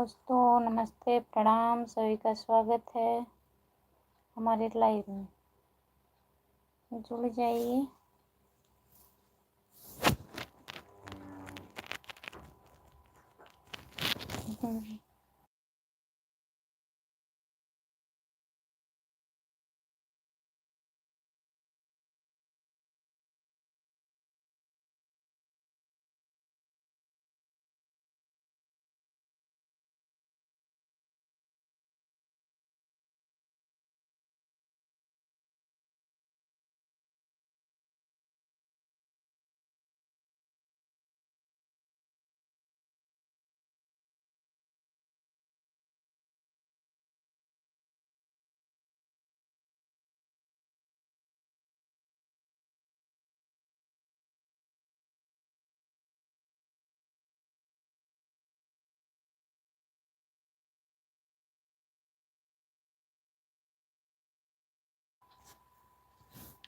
दोस्तों नमस्ते, प्रणाम, सभी का स्वागत है हमारे लाइव में। जुड़ जाइए।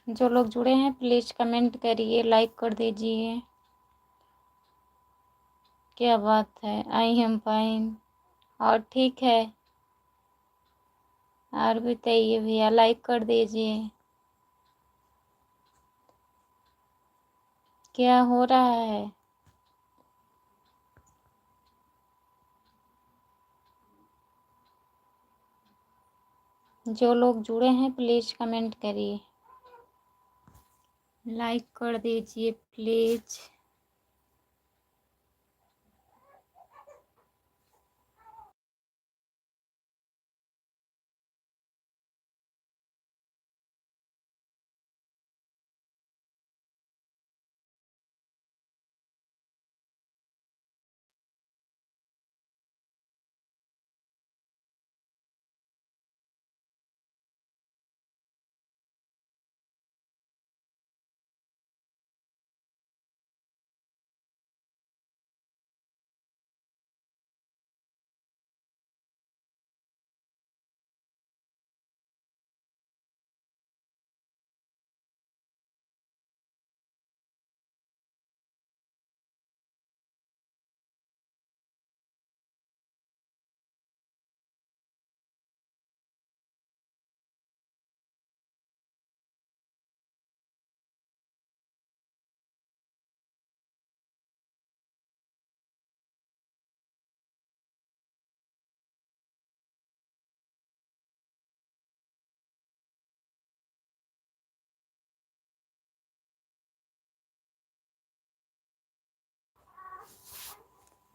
जो लोग जुड़े हैं प्लीज़ कमेंट करिए, लाइक कर दीजिए। क्या बात है, आई एम फाइन। और ठीक है, और बताइए भैया, लाइक कर दीजिए। क्या हो रहा है? जो लोग जुड़े हैं प्लीज़ कमेंट करिए, लाइक कर दीजिए प्लीज़।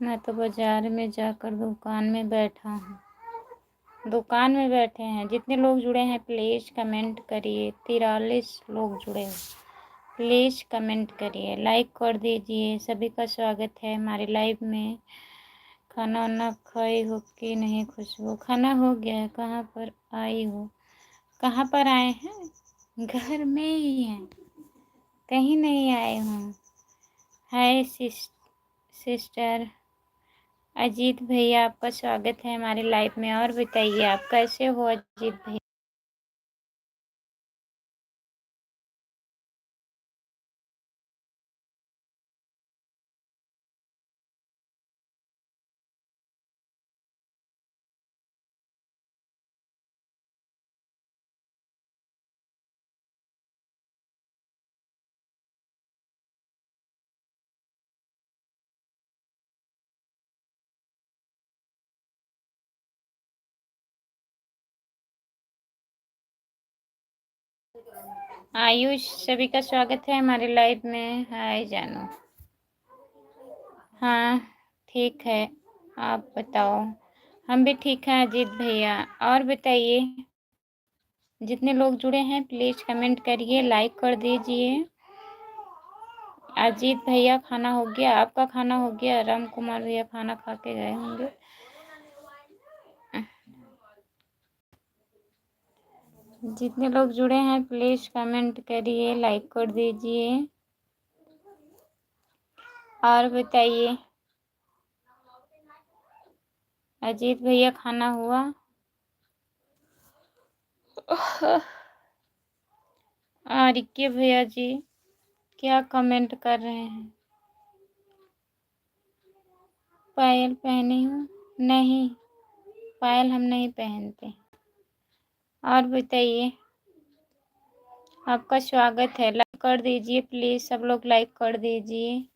मैं तो बाज़ार में जाकर दुकान में बैठा हूँ। दुकान में बैठे हैं। जितने लोग जुड़े हैं प्लीज़ कमेंट करिए। 43 लोग जुड़े हैं, प्लीज़ कमेंट करिए, लाइक कर दीजिए। सभी का स्वागत है हमारे लाइव में। खाना वाना खाई हो कि नहीं खुशबू? खाना हो गया है। कहाँ पर आई हो? कहाँ पर आए हैं? घर में ही हैं, कहीं नहीं आए हूँ। हाय सिस्टर अजीत भैया, आपका स्वागत है हमारे लाइव में। और बताइए आप कैसे हो अजीत भैया? आयुष, सभी का स्वागत है हमारे लाइव में। हाय जानू। हाँ ठीक है, आप बताओ। हम भी ठीक हैं अजीत भैया। और बताइए, जितने लोग जुड़े हैं प्लीज़ कमेंट करिए, लाइक कर दीजिए। अजीत भैया खाना हो गया? आपका खाना हो गया? राम कुमार भैया खाना खा के गए होंगे। जितने लोग जुड़े हैं प्लीज़ कमेंट करिए, लाइक कर दीजिए। और बताइए, अजीत भैया खाना हुआ? आरिके भैया जी क्या कमेंट कर रहे हैं? पायल पहनी हूँ, नहीं, पायल हम नहीं पहनते। और बताइए, आपका स्वागत है। लाइक कर दीजिए प्लीज़, सब लोग लाइक कर दीजिए।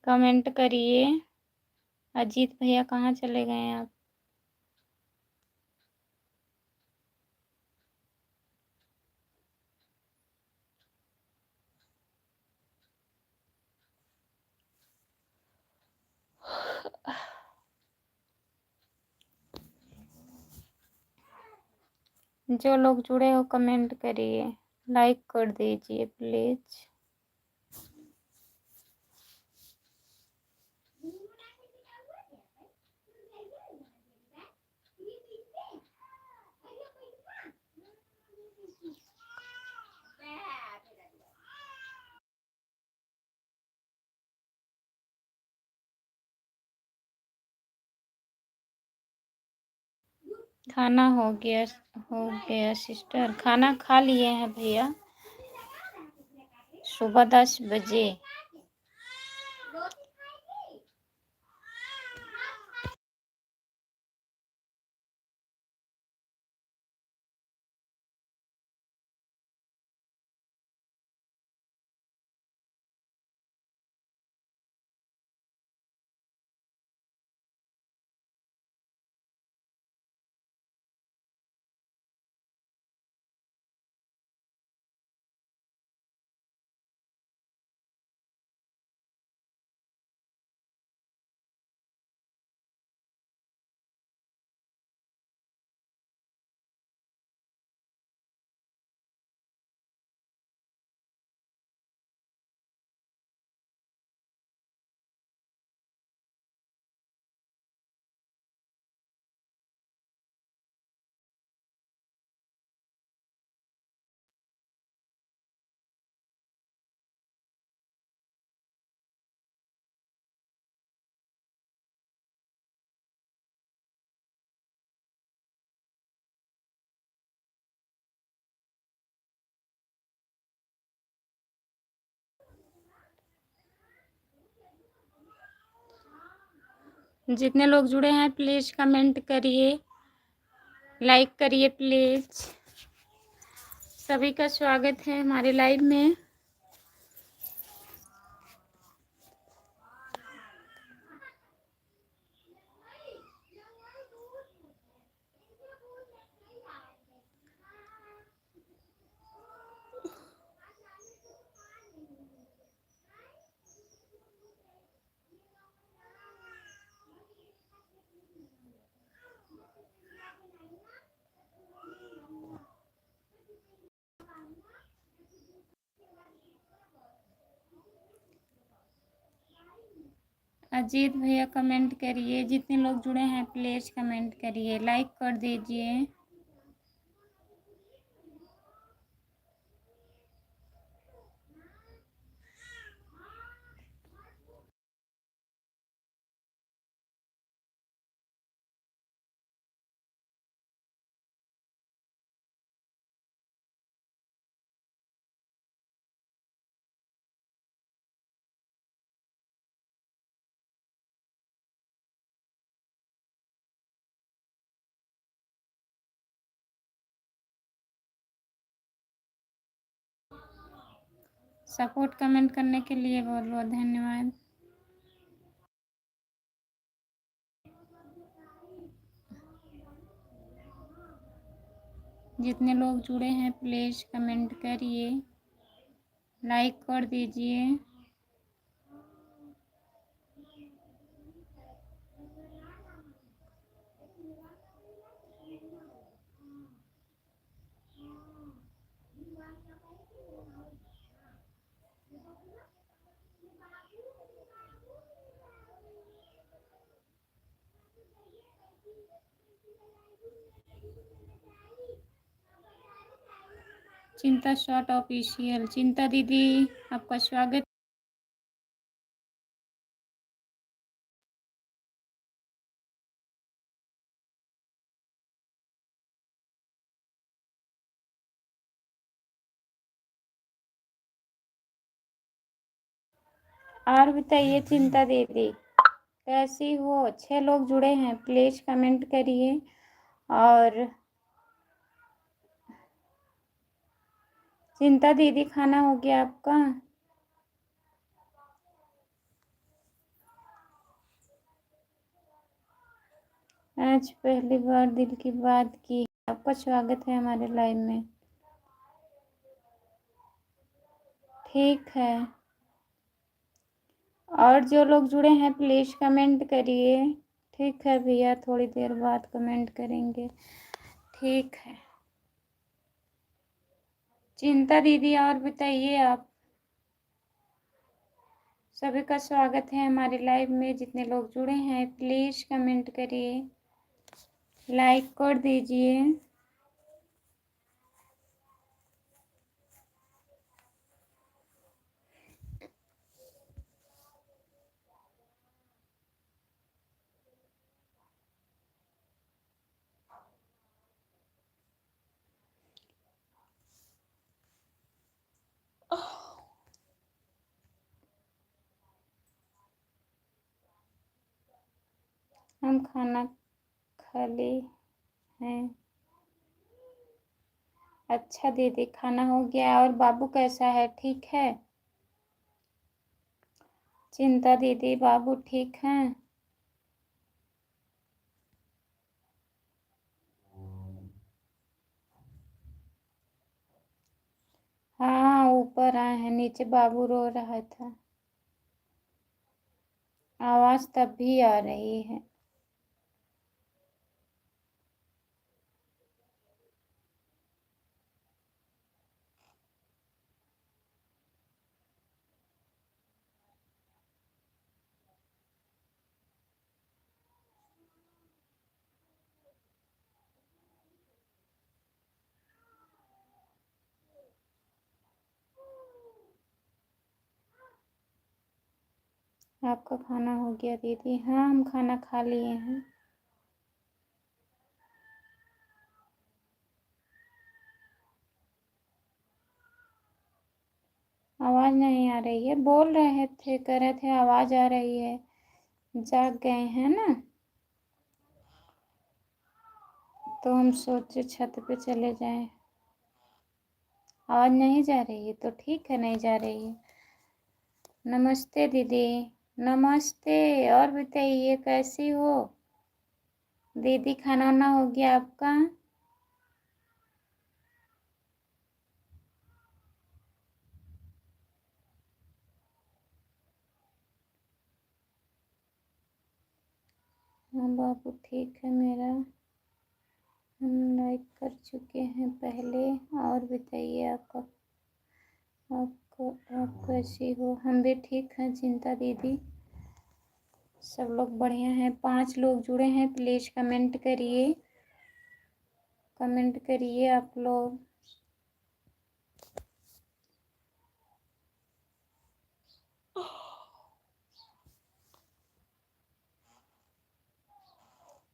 कमेंट करिए। अजीत भैया कहाँ चले गए आप? जो लोग जुड़े हो कमेंट करिए, लाइक कर दीजिए प्लीज़। खाना हो गया सिस्टर, खाना खा लिए हैं भैया, सुबह 10 बजे। जितने लोग जुड़े हैं प्लीज़ कमेंट करिए, लाइक करिए प्लीज़। सभी का स्वागत है हमारे लाइव में। अजीत भैया कमेंट करिए, जितने लोग जुड़े हैं प्लीज़ कमेंट करिए, लाइक कर दीजिए। सपोर्ट कमेंट करने के लिए बहुत बहुत धन्यवाद। जितने लोग जुड़े हैं प्लीज़ कमेंट करिए, लाइक कर दीजिए। चिंता शॉर्ट ऑफिशियल, चिंता दीदी आपका स्वागत। और बताइए चिंता दीदी कैसी हो। 6 लोग जुड़े हैं, प्लीज कमेंट करिए। और चिंता दीदी खाना हो गया आपका? आज पहली बार दिल की बात की। आपका स्वागत है हमारे लाइव में। ठीक है, और जो लोग जुड़े हैं प्लीज कमेंट करिए। ठीक है भैया, थोड़ी देर बाद कमेंट करेंगे। ठीक है चिंता दीदी, और बताइए आप। सभी का स्वागत है हमारे लाइव में। जितने लोग जुड़े हैं प्लीज कमेंट करिए, लाइक कर दीजिए। हम खाना खा ली हैं। अच्छा दीदी, खाना हो गया। और बाबू कैसा है, ठीक है? चिंता दीदी बाबू ठीक हैं? हाँ ऊपर आए हैं, नीचे बाबू रो रहा था। आवाज तब भी आ रही है। आपका खाना हो गया दीदी? हाँ हम खाना खा लिए हैं। आवाज नहीं आ रही है, बोल रहे थे, कह रहे थे आवाज आ रही है। जाग गए हैं ना, तो हम सोचे छत पे चले जाएं। आवाज नहीं जा रही है तो ठीक है, नहीं जा रही है। नमस्ते दीदी। नमस्ते, और बताइए कैसी हो दीदी? खाना वाना हो गया आपका? हाँ बाबू ठीक है मेरा, हम लाइक कर चुके हैं पहले। और बताइए आपका, आपको आप कैसी हो? हम भी ठीक हैं चिंता दीदी, सब लोग बढ़िया हैं। 5 लोग जुड़े हैं, प्लीज कमेंट करिए, कमेंट करिए आप लोग।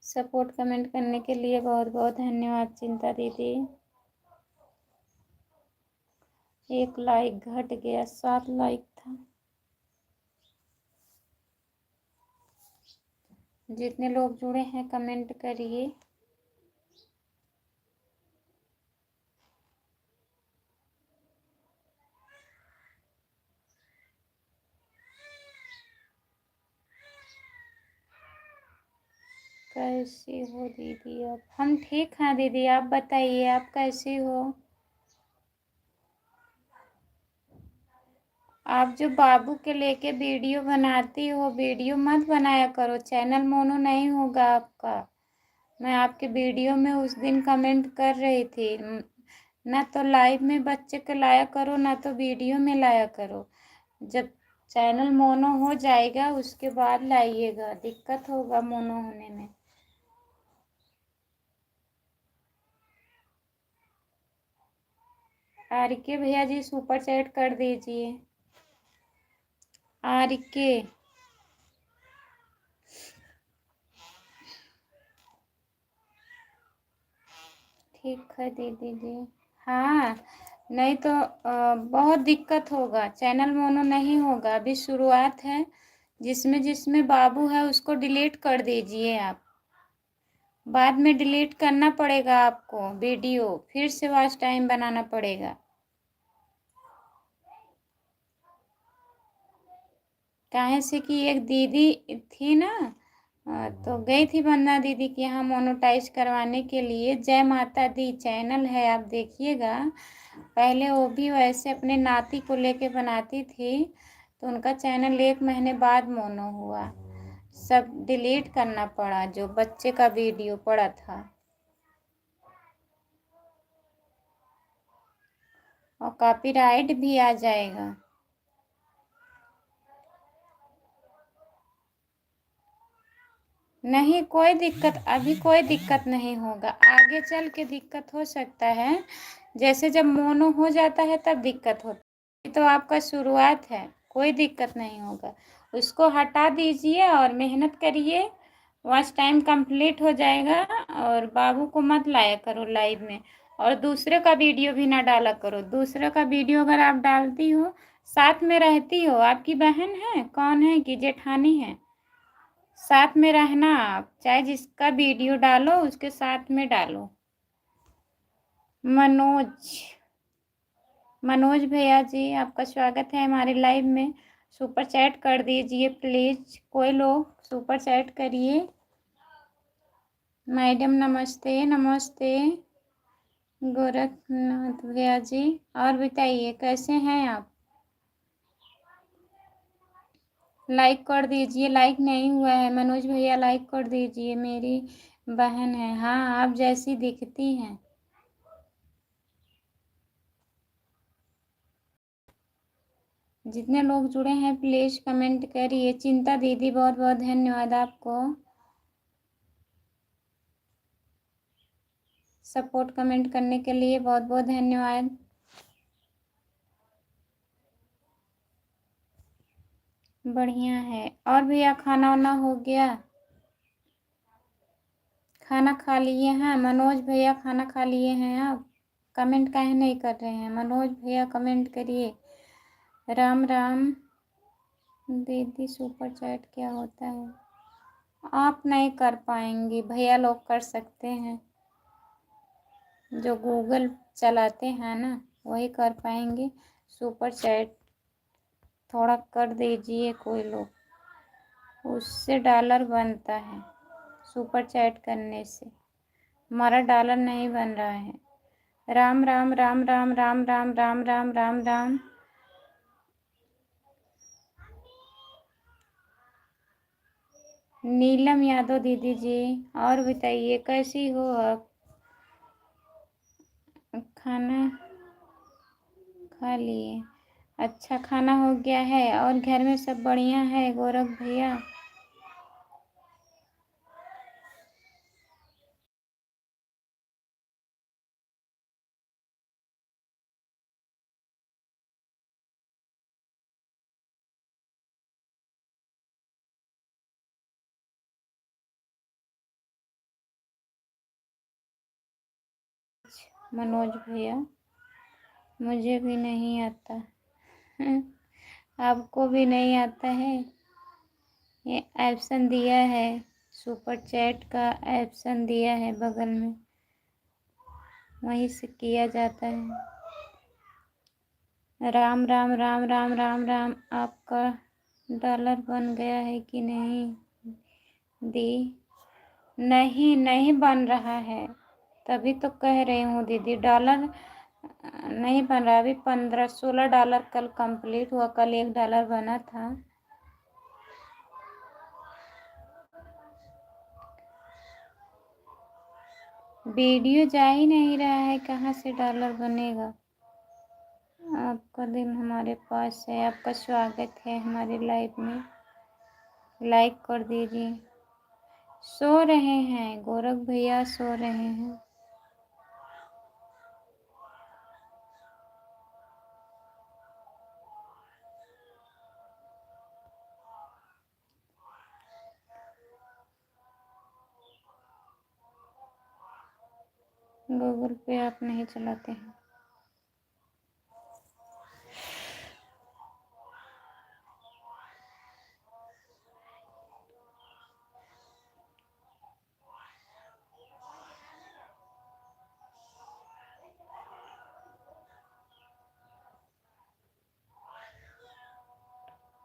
सपोर्ट कमेंट करने के लिए बहुत बहुत धन्यवाद चिंता दीदी। 1 लाइक घट गया, 7 लाइक था। जितने लोग जुड़े हैं कमेंट करिए। कैसी हो दीदी आप? हम ठीक हैं दीदी, आप बताइए आप कैसी हो? आप जो बाबू के लेके वीडियो बनाती हो, वीडियो मत बनाया करो, चैनल मोनो नहीं होगा आपका। मैं आपके वीडियो में उस दिन कमेंट कर रही थी, ना तो लाइव में बच्चे को लाया करो, ना तो वीडियो में लाया करो। जब चैनल मोनो हो जाएगा उसके बाद लाइएगा, दिक्कत होगा मोनो होने में। आर के भैया जी सुपर चैट कर दीजिए। आर के ठीक है दीदी जी। हाँ नहीं तो बहुत दिक्कत होगा, चैनल मोनो नहीं होगा, अभी शुरुआत है। जिसमें जिसमें बाबू है उसको डिलीट कर दीजिए आप। बाद में डिलीट करना पड़ेगा आपको वीडियो, फिर से वॉच टाइम बनाना पड़ेगा। काहे से कि एक दीदी थी ना, तो गई थी वंदना दीदी के यहाँ मोनोटाइज करवाने के लिए। जय माता दी चैनल है, आप देखिएगा। पहले वो भी वैसे अपने नाती को लेके बनाती थी, तो उनका चैनल 1 महीने बाद मोनो हुआ। सब डिलीट करना पड़ा जो बच्चे का वीडियो पड़ा था, और कॉपीराइट भी आ जाएगा। नहीं कोई दिक्कत, अभी कोई दिक्कत नहीं होगा, आगे चल के दिक्कत हो सकता है। जैसे जब मोनो हो जाता है तब दिक्कत होती है। तो आपका शुरुआत है, कोई दिक्कत नहीं होगा। उसको हटा दीजिए और मेहनत करिए, वॉच टाइम कंप्लीट हो जाएगा। और बाबू को मत लाया करो लाइव में, और दूसरे का वीडियो भी ना डाला करो। दूसरे का वीडियो अगर आप डालती हो, साथ में रहती हो, आपकी बहन है कौन है कि जेठानी है, साथ में रहना आप, चाहे जिसका वीडियो डालो उसके साथ में डालो। मनोज, मनोज भैया जी आपका स्वागत है हमारे लाइव में। सुपर चैट कर दीजिए प्लीज, कोई लोग सुपर चैट करिए। मैडम नमस्ते नमस्ते। गोरखनाथ भैया जी, और बताइए कैसे हैं आप? लाइक कर दीजिए, लाइक नहीं हुआ है मनोज भैया, लाइक कर दीजिए। मेरी बहन है, हाँ आप जैसी दिखती हैं। जितने लोग जुड़े हैं प्लीज कमेंट करिए। चिंता दीदी बहुत बहुत धन्यवाद आपको, सपोर्ट कमेंट करने के लिए बहुत बहुत धन्यवाद। बढ़िया है। और भैया खाना वाना हो गया? खाना खा लिए हैं मनोज भैया, खाना खा लिए हैं आप? कमेंट काहे नहीं कर रहे हैं मनोज भैया, कमेंट करिए। राम राम दीदी, सुपर चैट क्या होता है? आप नहीं कर पाएंगी, भैया लोग कर सकते हैं, जो गूगल चलाते हैं ना वही कर पाएंगे। सुपर चैट थोड़ा कर दीजिए कोई लोग, उससे डॉलर बनता है। सुपर चैट करने से हमारा डॉलर नहीं बन रहा है। राम राम राम राम राम राम राम राम राम राम। नीलम यादव दीदी जी, और बताइए कैसी हो आप? खाना खा लिए? अच्छा खाना हो गया है, और घर में सब बढ़िया है गौरव भैया? मनोज भैया, मुझे भी नहीं आता। आपको भी नहीं आता है? ये ऑप्शन दिया है, सुपर चैट का ऑप्शन दिया है बगल में, वहीं से किया जाता है। राम राम राम राम राम राम। आपका डॉलर बन गया है कि नहीं दी? नहीं नहीं बन रहा है, तभी तो कह रही हूँ दीदी, डॉलर नहीं बन रहा। अभी 15-16 डॉलर कल कंप्लीट हुआ, कल $1 बना था। वीडियो जा ही नहीं रहा है, कहाँ से डॉलर बनेगा? आपका दिन हमारे पास है, आपका स्वागत है हमारे लाइव में, लाइक कर दीजिए। सो रहे हैं गोरख भैया, सो रहे हैं। गूगल पे आप नहीं चलाते हैं?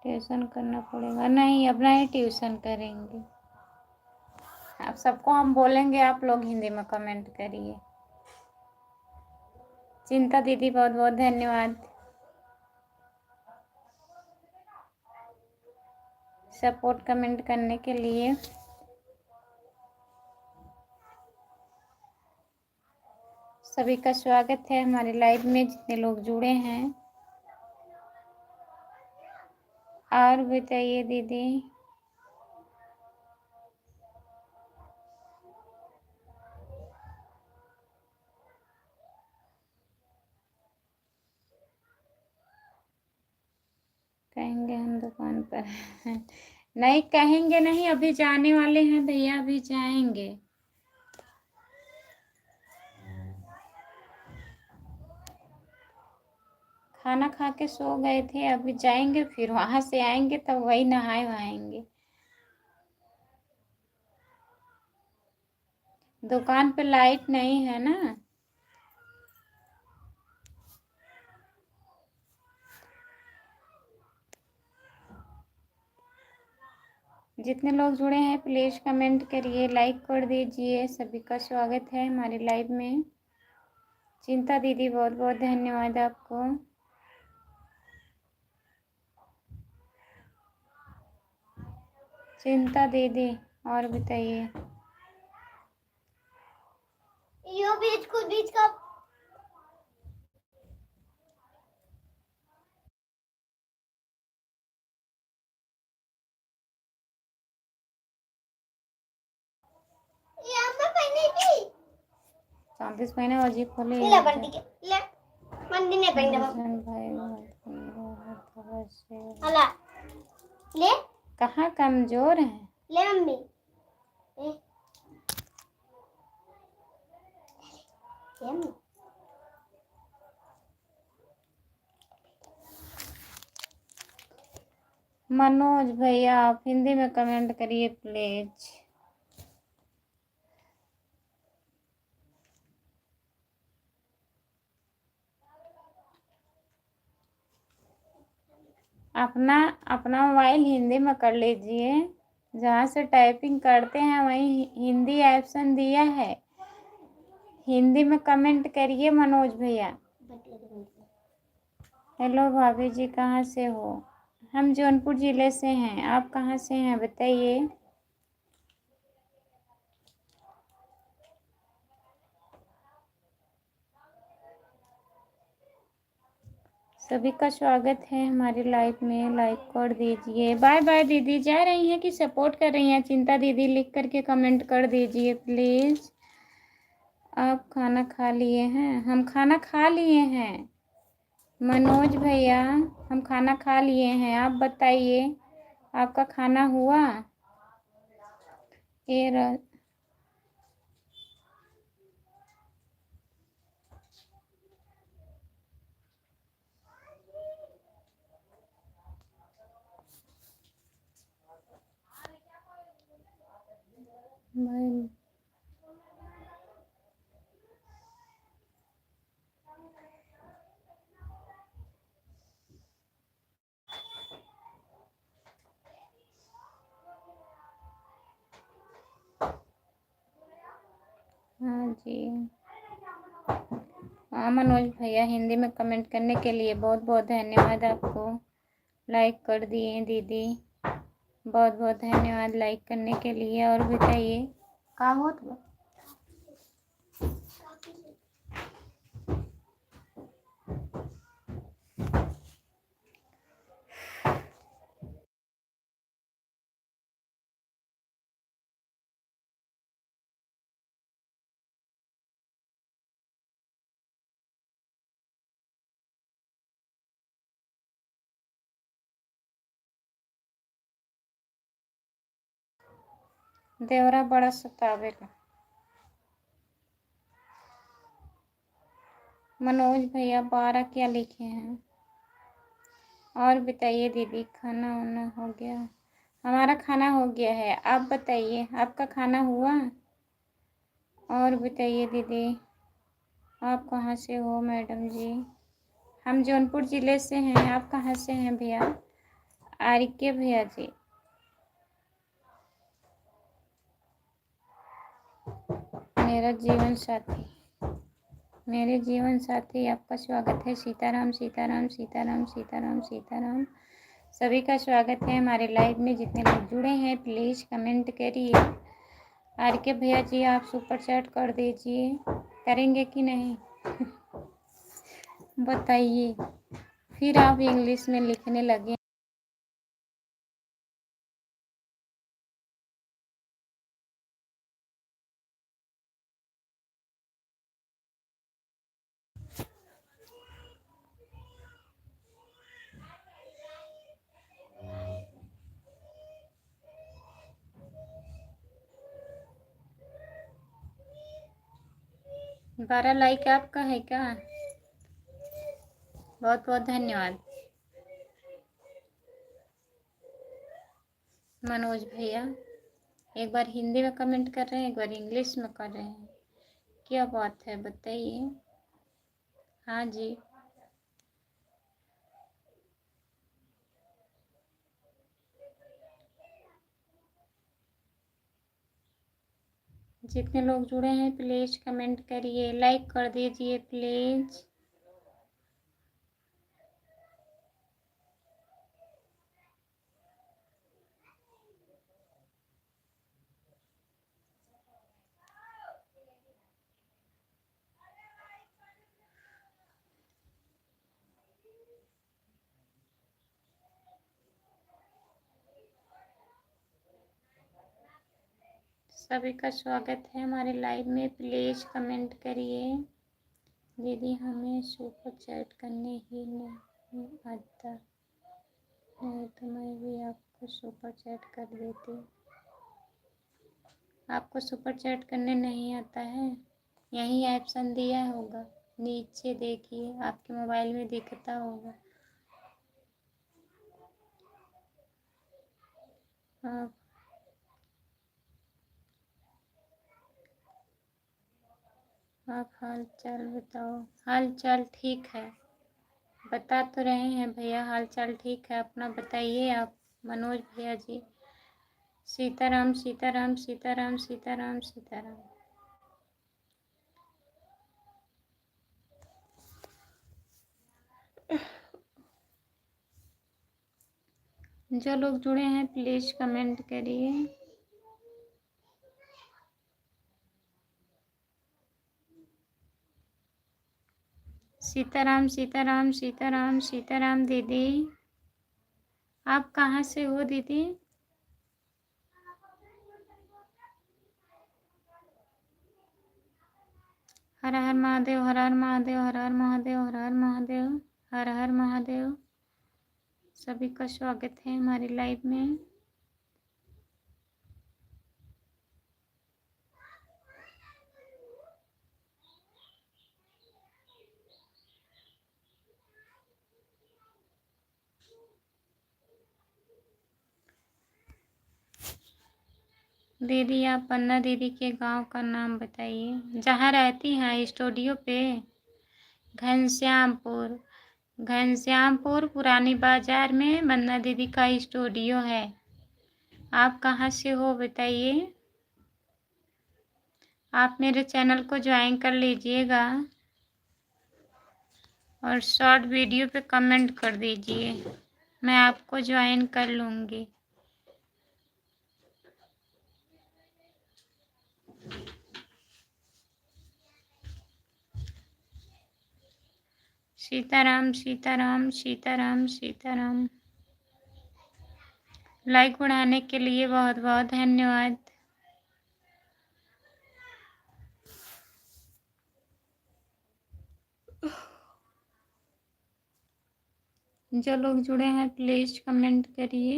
ट्यूशन करना पड़ेगा। नहीं, अपना ही ट्यूशन करेंगे। आप सबको हम बोलेंगे, आप लोग हिंदी में कमेंट करिए। चिंता दीदी बहुत बहुत धन्यवाद सपोर्ट कमेंट करने के लिए। सभी का स्वागत है हमारे लाइव में, जितने लोग जुड़े हैं। और बताइए दीदी। कहेंगे हम दुकान पर नहीं कहेंगे, नहीं अभी जाने वाले हैं भैया, अभी जाएंगे। खाना खा के सो गए थे, अभी जाएंगे, फिर वहां से आएंगे तब वही नहाए वहाएंगे। दुकान पे लाइट नहीं है ना। जितने लोग जुड़े हैं प्लीज कमेंट करिए, लाइक कर दीजिए। सभी का स्वागत है हमारे लाइव में। चिंता दीदी बहुत बहुत धन्यवाद आपको। चिंता दीदी और बताइए। यो बीच को बीच का चौंतीस महीने और जी खोले ले बंटी के ले बंटी ने पहना भाई अला ले कहाँ कमजोर है। ले मम्मी ले मनोज भैया आप हिंदी में कमेंट करिए प्लीज। अपना अपना मोबाइल हिंदी में कर लीजिए। जहाँ से टाइपिंग करते हैं वहीं हिंदी ऑप्शन दिया है, हिंदी में कमेंट करिए मनोज भैया। हेलो भाभी जी, कहाँ से हो? हम जौनपुर ज़िले से हैं, आप कहाँ से हैं बताइए। सभी का स्वागत है हमारे लाइव में, लाइक कर दीजिए। बाय बाय दीदी जा रही हैं कि सपोर्ट कर रही हैं? चिंता दीदी लिख करके कमेंट कर दीजिए प्लीज़। आप खाना खा लिए हैं? हम खाना खा लिए हैं मनोज भैया, हम खाना खा लिए हैं। आप बताइए आपका खाना हुआ? ये भाई हाँ जी। हाँ मनोज भैया, हिंदी में कमेंट करने के लिए बहुत बहुत धन्यवाद आपको। लाइक कर दिए दीदी, बहुत बहुत धन्यवाद लाइक करने के लिए। और बताइए का हो तो देवरा बड़ा सतावेगा। मनोज भैया 12 क्या लिखे हैं? और बताइए दीदी, खाना वाना हो गया? हमारा खाना हो गया है, आप बताइए आपका खाना हुआ? और बताइए दीदी, आप कहाँ से हो मैडम जी? हम जौनपुर ज़िले से हैं, आप कहाँ से हैं भैया? आर्य भैया जी, मेरा जीवन साथी, मेरे जीवन साथी, आपका स्वागत है। सीताराम सीताराम सीताराम सीताराम सीताराम। सभी का स्वागत है हमारे लाइव में। जितने लोग जुड़े हैं प्लीज़ कमेंट करिए। आर्य भैया जी आप सुपर चैट कर दीजिए, करेंगे कि नहीं बताइए। फिर आप इंग्लिश में लिखने लगे। बारह लाइक आपका है क्या? बहुत बहुत धन्यवाद। मनोज भैया एक बार हिंदी में कमेंट कर रहे हैं, एक बार इंग्लिश में कर रहे हैं। क्या बात है बताइए। हाँ जी, जितने लोग जुड़े हैं प्लीज़ कमेंट करिए, लाइक कर दीजिए प्लीज़। सभी का स्वागत है हमारे लाइव में। प्लीज़ कमेंट करिए। दीदी हमें सुपर चैट करने ही नहीं आता, नहीं तो मैं भी आपको सुपर चैट कर देती। आपको सुपर चैट करने नहीं आता है? यही ऑप्शन दिया होगा, नीचे देखिए आपके मोबाइल में दिखता होगा। आप हाल चाल बताओ। हाल चाल ठीक है, बता तो रहे हैं भैया, हाल चाल ठीक है। अपना बताइए आप मनोज भैया जी। सीताराम सीताराम सीताराम सीताराम सीताराम। जो लोग जुड़े हैं प्लीज़ कमेंट करिए। सीताराम सीताराम सीताराम सीताराम। दीदी आप कहाँ से हो दीदी? हर हर महादेव, हर हर महादेव, हर हर महादेव, हर हर महादेव, हर हर महादेव। सभी का स्वागत है हमारी लाइव में। दीदी आप पन्ना दीदी के गांव का नाम बताइए, जहाँ रहती हैं स्टूडियो पे। घनश्यामपुर, घनश्यामपुर पुरानी बाजार में पन्ना दीदी का स्टूडियो है। आप कहाँ से हो बताइए। आप मेरे चैनल को ज्वाइन कर लीजिएगा और शॉर्ट वीडियो पे कमेंट कर दीजिए, मैं आपको ज्वाइन कर लूँगी। सीताराम सीताराम सीताराम सीताराम। लाइक बढ़ाने के लिए बहुत बहुत धन्यवाद। जो लोग जुड़े हैं प्लीज कमेंट करिए।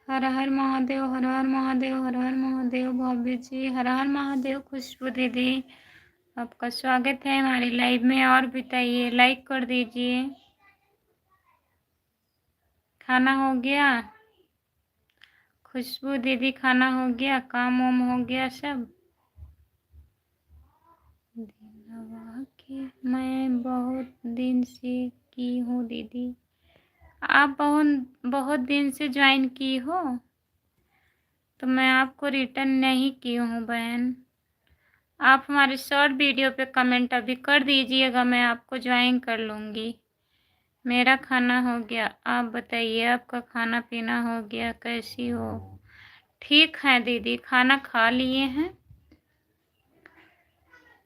हर हर महादेव, हर हर महादेव, हर हर महादेव। भाभी जी हर हर महादेव। खुशबू दीदी आपका स्वागत है हमारी लाइव में। और बताइए, लाइक कर दीजिए। खाना हो गया? खुशबू दीदी खाना हो गया, काम वाम हो गया सब? मैं बहुत दिन से की हूँ दीदी। आप बहुत बहुत दिन से ज्वाइन की हो, तो मैं आपको रिटर्न नहीं की हूँ बहन। आप हमारे शॉर्ट वीडियो पे कमेंट अभी कर दीजिएगा, मैं आपको ज्वाइन कर लूँगी। मेरा खाना हो गया, आप बताइए आपका खाना पीना हो गया, कैसी हो? ठीक है दीदी, खाना खा लिए हैं।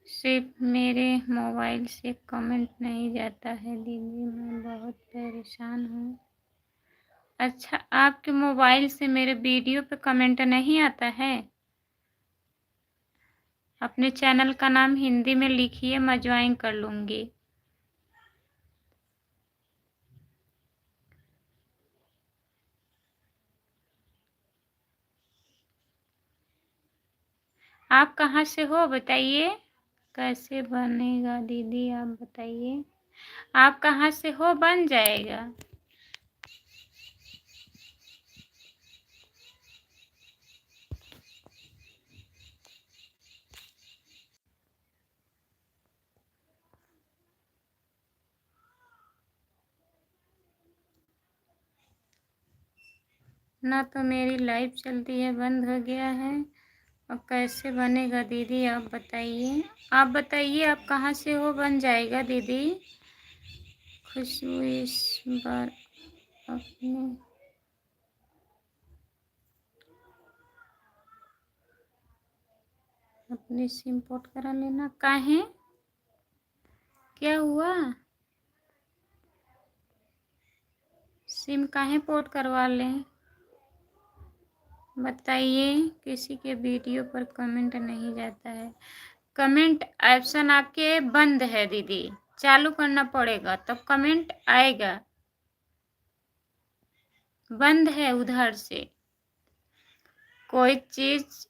सिर्फ मेरे मोबाइल से कमेंट नहीं जाता है दीदी, मैं बहुत परेशान हूँ। अच्छा, आपके मोबाइल से मेरे वीडियो पे कमेंट नहीं आता है? अपने चैनल का नाम हिंदी में लिखिए, मैं ज्वाइन कर लूँगी। आप कहाँ से हो बताइए? कैसे बनेगा दीदी आप बताइए? आप कहाँ से हो? बन जाएगा। ना तो मेरी लाइव चलती है, बंद हो गया है। और कैसे बनेगा दीदी आप बताइए? आप बताइए आप कहाँ से हो? बन जाएगा दीदी। खुशबू इस बार अपने सिम पोर्ट करा लेना। काहे? क्या हुआ? सिम काहे पोर्ट करवा लें? बताइए। किसी के वीडियो पर कमेंट नहीं जाता है। कमेंट ऑप्शन आपके बंद है दीदी, चालू करना पड़ेगा तब कमेंट आएगा। बंद है उधर से। कोई चीज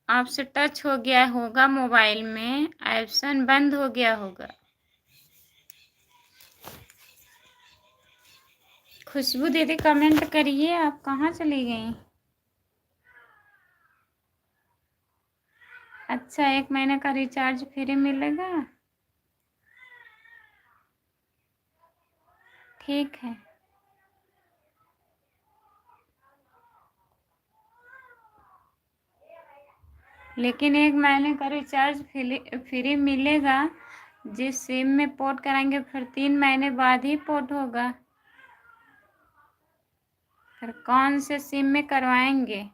आपसे टच हो गया होगा, मोबाइल में ऑप्शन बंद हो गया होगा। खुशबू दीदी कमेंट करिए, आप कहाँ चली गई? अच्छा, 1 महीने का रिचार्ज फ्री मिलेगा? ठीक है। लेकिन 1 महीने का रिचार्ज फ्री मिलेगा। जिस सिम में पोर्ट कराएंगे फिर 3 महीने बाद ही पोर्ट होगा। फिर कौन से सिम में करवाएंगे?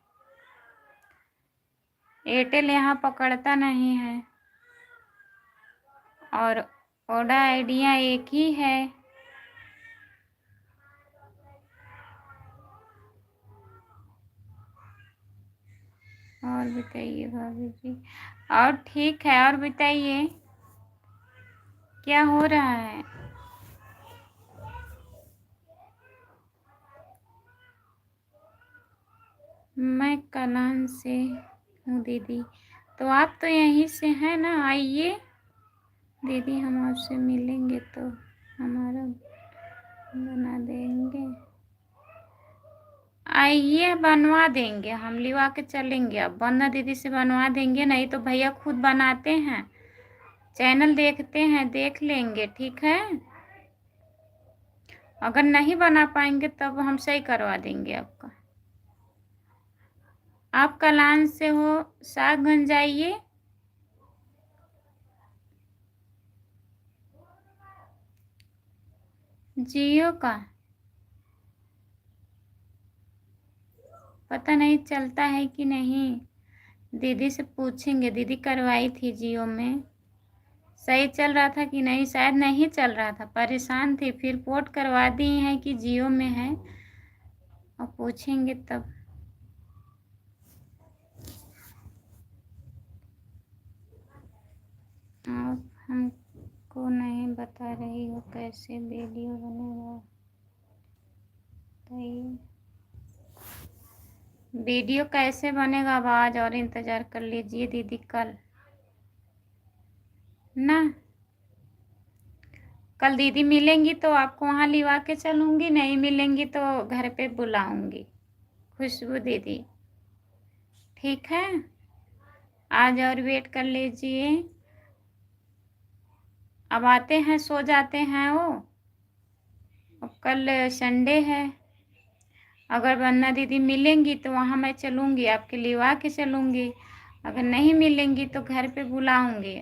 एयरटेल यहाँ पकड़ता नहीं है और ओडा आइडिया एक ही है। और बताइए भाभी जी। और ठीक है, और बताइए क्या हो रहा है? मैं कलान से हूँ दीदी। तो आप तो यहीं से हैं ना? आइए दीदी, हम आपसे मिलेंगे तो हमारा बना देंगे। आइए बनवा देंगे, हम लिवा के चलेंगे। अब वंदना दीदी से बनवा देंगे, नहीं तो भैया खुद बनाते हैं, चैनल देखते हैं, देख लेंगे। ठीक है, अगर नहीं बना पाएंगे तब हम सही करवा देंगे आपका। आप कलान से हो, सागंज आइए। जियो का पता नहीं चलता है कि नहीं, दीदी से पूछेंगे। दीदी करवाई थी जियो में, सही चल रहा था कि नहीं? शायद नहीं चल रहा था, परेशान थी, फिर पोर्ट करवा दी है कि जियो में है, और पूछेंगे तब। आप हमको नहीं बता रही हो कैसे वीडियो बनेगा, बताइए। वीडियो कैसे बनेगा? आवाज़ और इंतज़ार कर लीजिए दीदी, कल ना। कल दीदी मिलेंगी तो आपको वहाँ लिवा के चलूँगी, नहीं मिलेंगी तो घर पे बुलाऊँगी खुशबू दीदी। ठीक है, आज और वेट कर लीजिए। अब आते हैं, सो जाते हैं वो। और कल संडे है, अगर वंदना दीदी मिलेंगी तो वहाँ मैं चलूँगी, आपके लिवा के चलूँगी। अगर नहीं मिलेंगी तो घर पे बुलाऊँगी।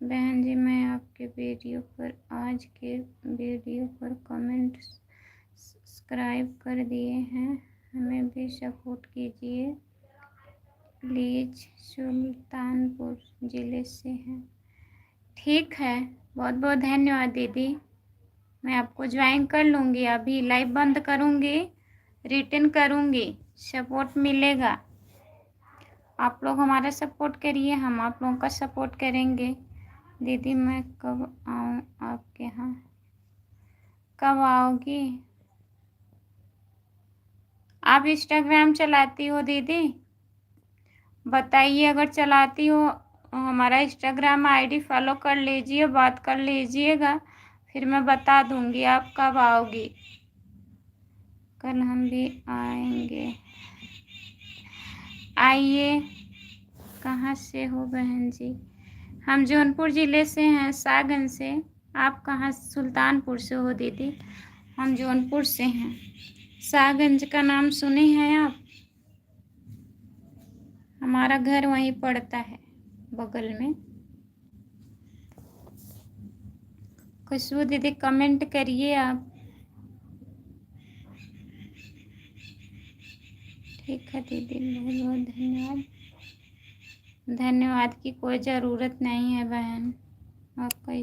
बहन जी, मैं आपके वीडियो पर, आज के वीडियो पर कमेंट सब्सक्राइब कर दिए हैं, हमें भी सपोर्ट कीजिए प्लीज़। सुल्तानपुर ज़िले से हैं। ठीक है, बहुत बहुत धन्यवाद दीदी। मैं आपको ज्वाइन कर लूँगी, अभी लाइव बंद करूँगी, रिटर्न करूँगी, सपोर्ट मिलेगा। आप लोग हमारा सपोर्ट करिए, हम आप लोगों का सपोर्ट करेंगे। दीदी मैं कब आऊँ आपके यहाँ? कब आओगी? आप इंस्टाग्राम चलाती हो दीदी? बताइए, अगर चलाती हो हमारा इंस्टाग्राम आईडी फॉलो कर लीजिए, बात कर लीजिएगा, फिर मैं बता दूंगी आप कब आओगी। कल हम भी आएंगे। आइए। कहाँ से हो बहन जी? हम जौनपुर ज़िले से हैं, सागंज से। आप कहाँ? सुल्तानपुर से हो दीदी? हम जौनपुर से हैं। सागंज का नाम सुने हैं आप? हमारा घर वहीं पड़ता है, बगल में। खुशबू दीदी कमेंट करिए आप। ठीक है दीदी, बहुत बहुत धन्यवाद। धन्यवाद की कोई ज़रूरत नहीं है बहन। आपका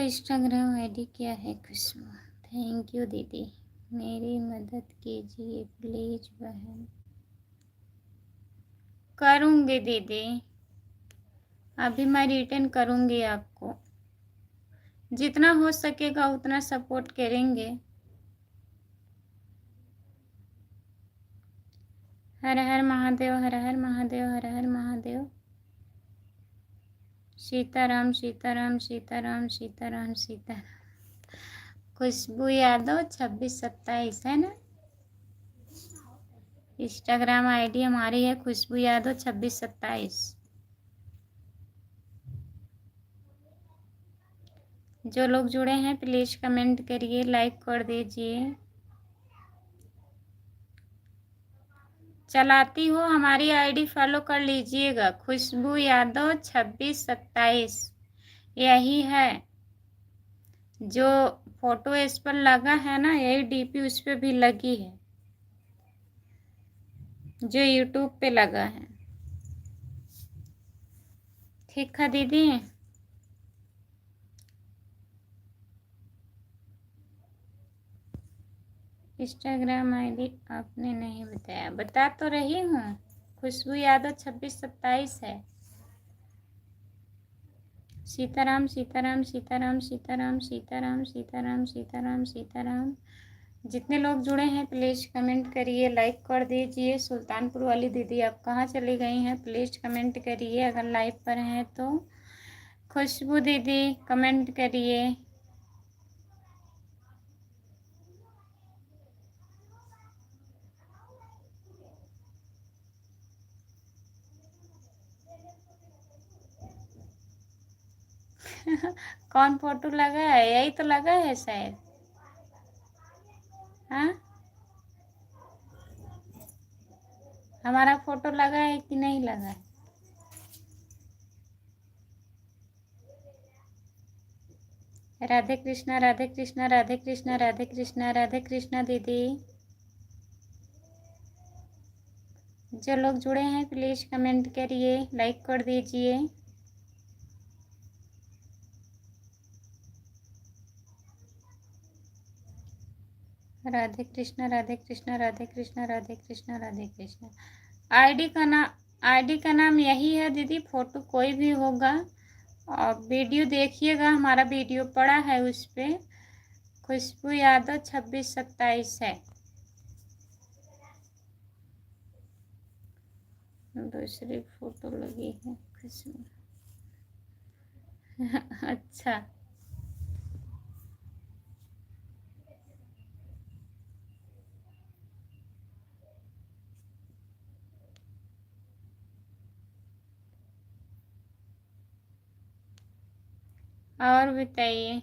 इंस्टाग्राम आईडी क्या है खुशबू? थैंक यू दीदी, मेरी मदद कीजिए प्लीज़ बहन। करूँगी दीदी, अभी मैं रिटर्न करूँगी आपको। जितना हो सकेगा उतना सपोर्ट करेंगे। हर हर महादेव, हर हर महादेव, हर हर महादेव। सीताराम सीताराम सीताराम सीताराम सीताराम। खुशबू यादव 2627 है ना? इंस्टाग्राम आईडी हमारी है खुशबू यादव 2627। जो लोग जुड़े हैं प्लीज़ कमेंट करिए, लाइक कर दीजिए। चलाती हो हमारी आईडी फॉलो कर लीजिएगा, खुशबू यादव 2627 यही है। जो फोटो इस पर लगा है ना, यही डीपी उस पर भी लगी है, जो यूट्यूब पे लगा है। ठीक है दीदी। इंस्टाग्राम आईडी आपने नहीं बताया, बता तो रही हूँ, खुशबू यादव 2627 है। सीताराम सीताराम सीताराम सीताराम सीताराम सीताराम सीताराम सीताराम। जितने लोग जुड़े हैं प्लीज़ कमेंट करिए, लाइक कर दीजिए। सुल्तानपुर वाली दीदी आप कहाँ चली गई हैं? प्लीज़ कमेंट करिए अगर लाइव पर हैं तो। खुशबू दीदी कमेंट करिए। कौन फोटो लगा है? यही तो लगा है शायद। हाँ, हमारा फोटो लगा है कि नहीं लगा है? राधे कृष्णा राधे कृष्णा राधे कृष्णा राधे कृष्णा राधे कृष्णा दीदी। जो लोग जुड़े हैं प्लीज़ कमेंट करिए, लाइक कर दीजिए। राधे कृष्णा राधे कृष्णा राधे कृष्णा राधे कृष्णा राधे कृष्णा। आईडी का नाम यही है दीदी, फोटो कोई भी होगा। और वीडियो देखिएगा, हमारा वीडियो पड़ा है उस पर, खुशबू यादव 2627 है। दूसरी फोटो लगी है खुशबू। अच्छा, और बताइए,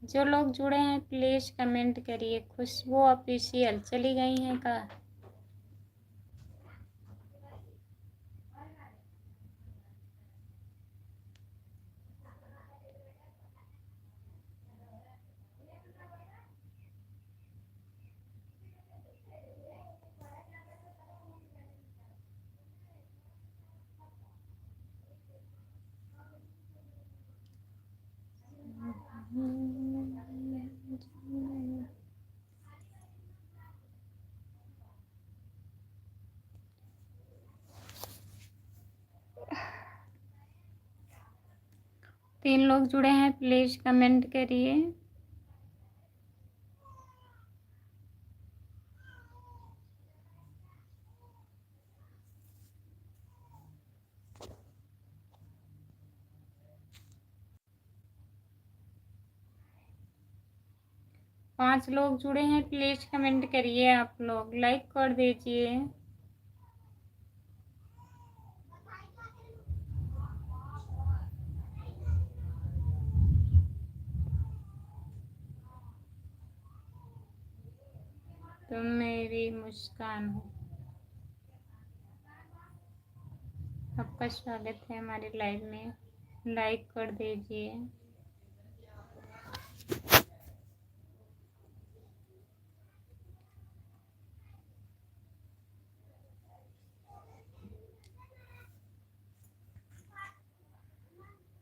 जो लोग जुड़े हैं प्लीज़ कमेंट करिए। खुशबू ऑफिशियल चली गई हैं का? तीन लोग जुड़े हैं प्लीज़ कमेंट करिए। पांच लोग जुड़े हैं प्लीज़ कमेंट करिए। आप लोग लाइक कर दीजिए। तुम मेरी मुस्कान हो। आपका स्वागत है हमारे लाइव में। लाइक कर दीजिए।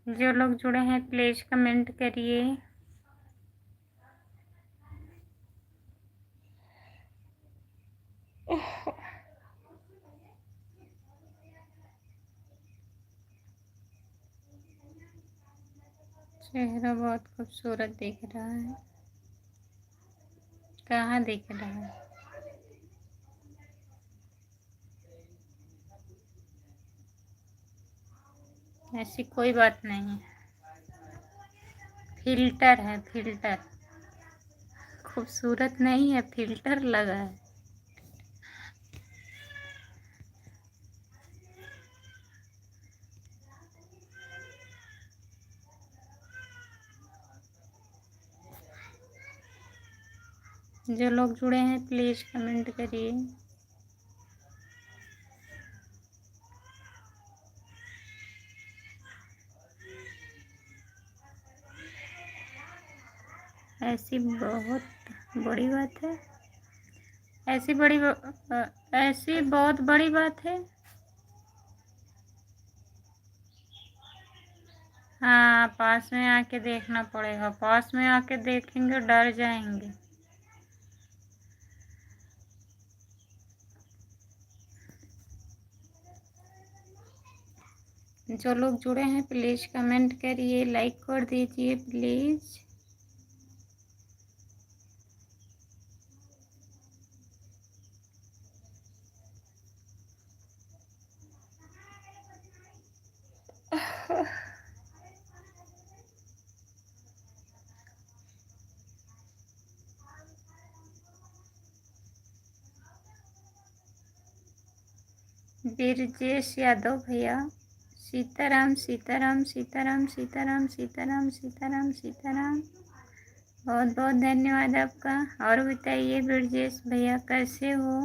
जो लोग जुड़े हैं प्लीज़ कमेंट करिए। चेहरा बहुत खूबसूरत दिख रहा है। कहाँ दिख रहा है? ऐसी कोई बात नहीं है, फिल्टर है फिल्टर। खूबसूरत नहीं है, फिल्टर लगा है। जो लोग जुड़े हैं प्लीज़ कमेंट करिए। ऐसी बहुत बड़ी बात है। ऐसी बहुत बड़ी बात है। हाँ, पास में आके देखना पड़ेगा। पास में आके देखेंगे डर जाएंगे। जो लोग जुड़े हैं प्लीज़ कमेंट करिए, लाइक कर दीजिए प्लीज़। ब्रजेश यादव भैया, सीताराम सीताराम सीताराम सीताराम सीताराम सीताराम सीताराम, बहुत बहुत धन्यवाद आपका। और बताइए ब्रजेश भैया कैसे हो?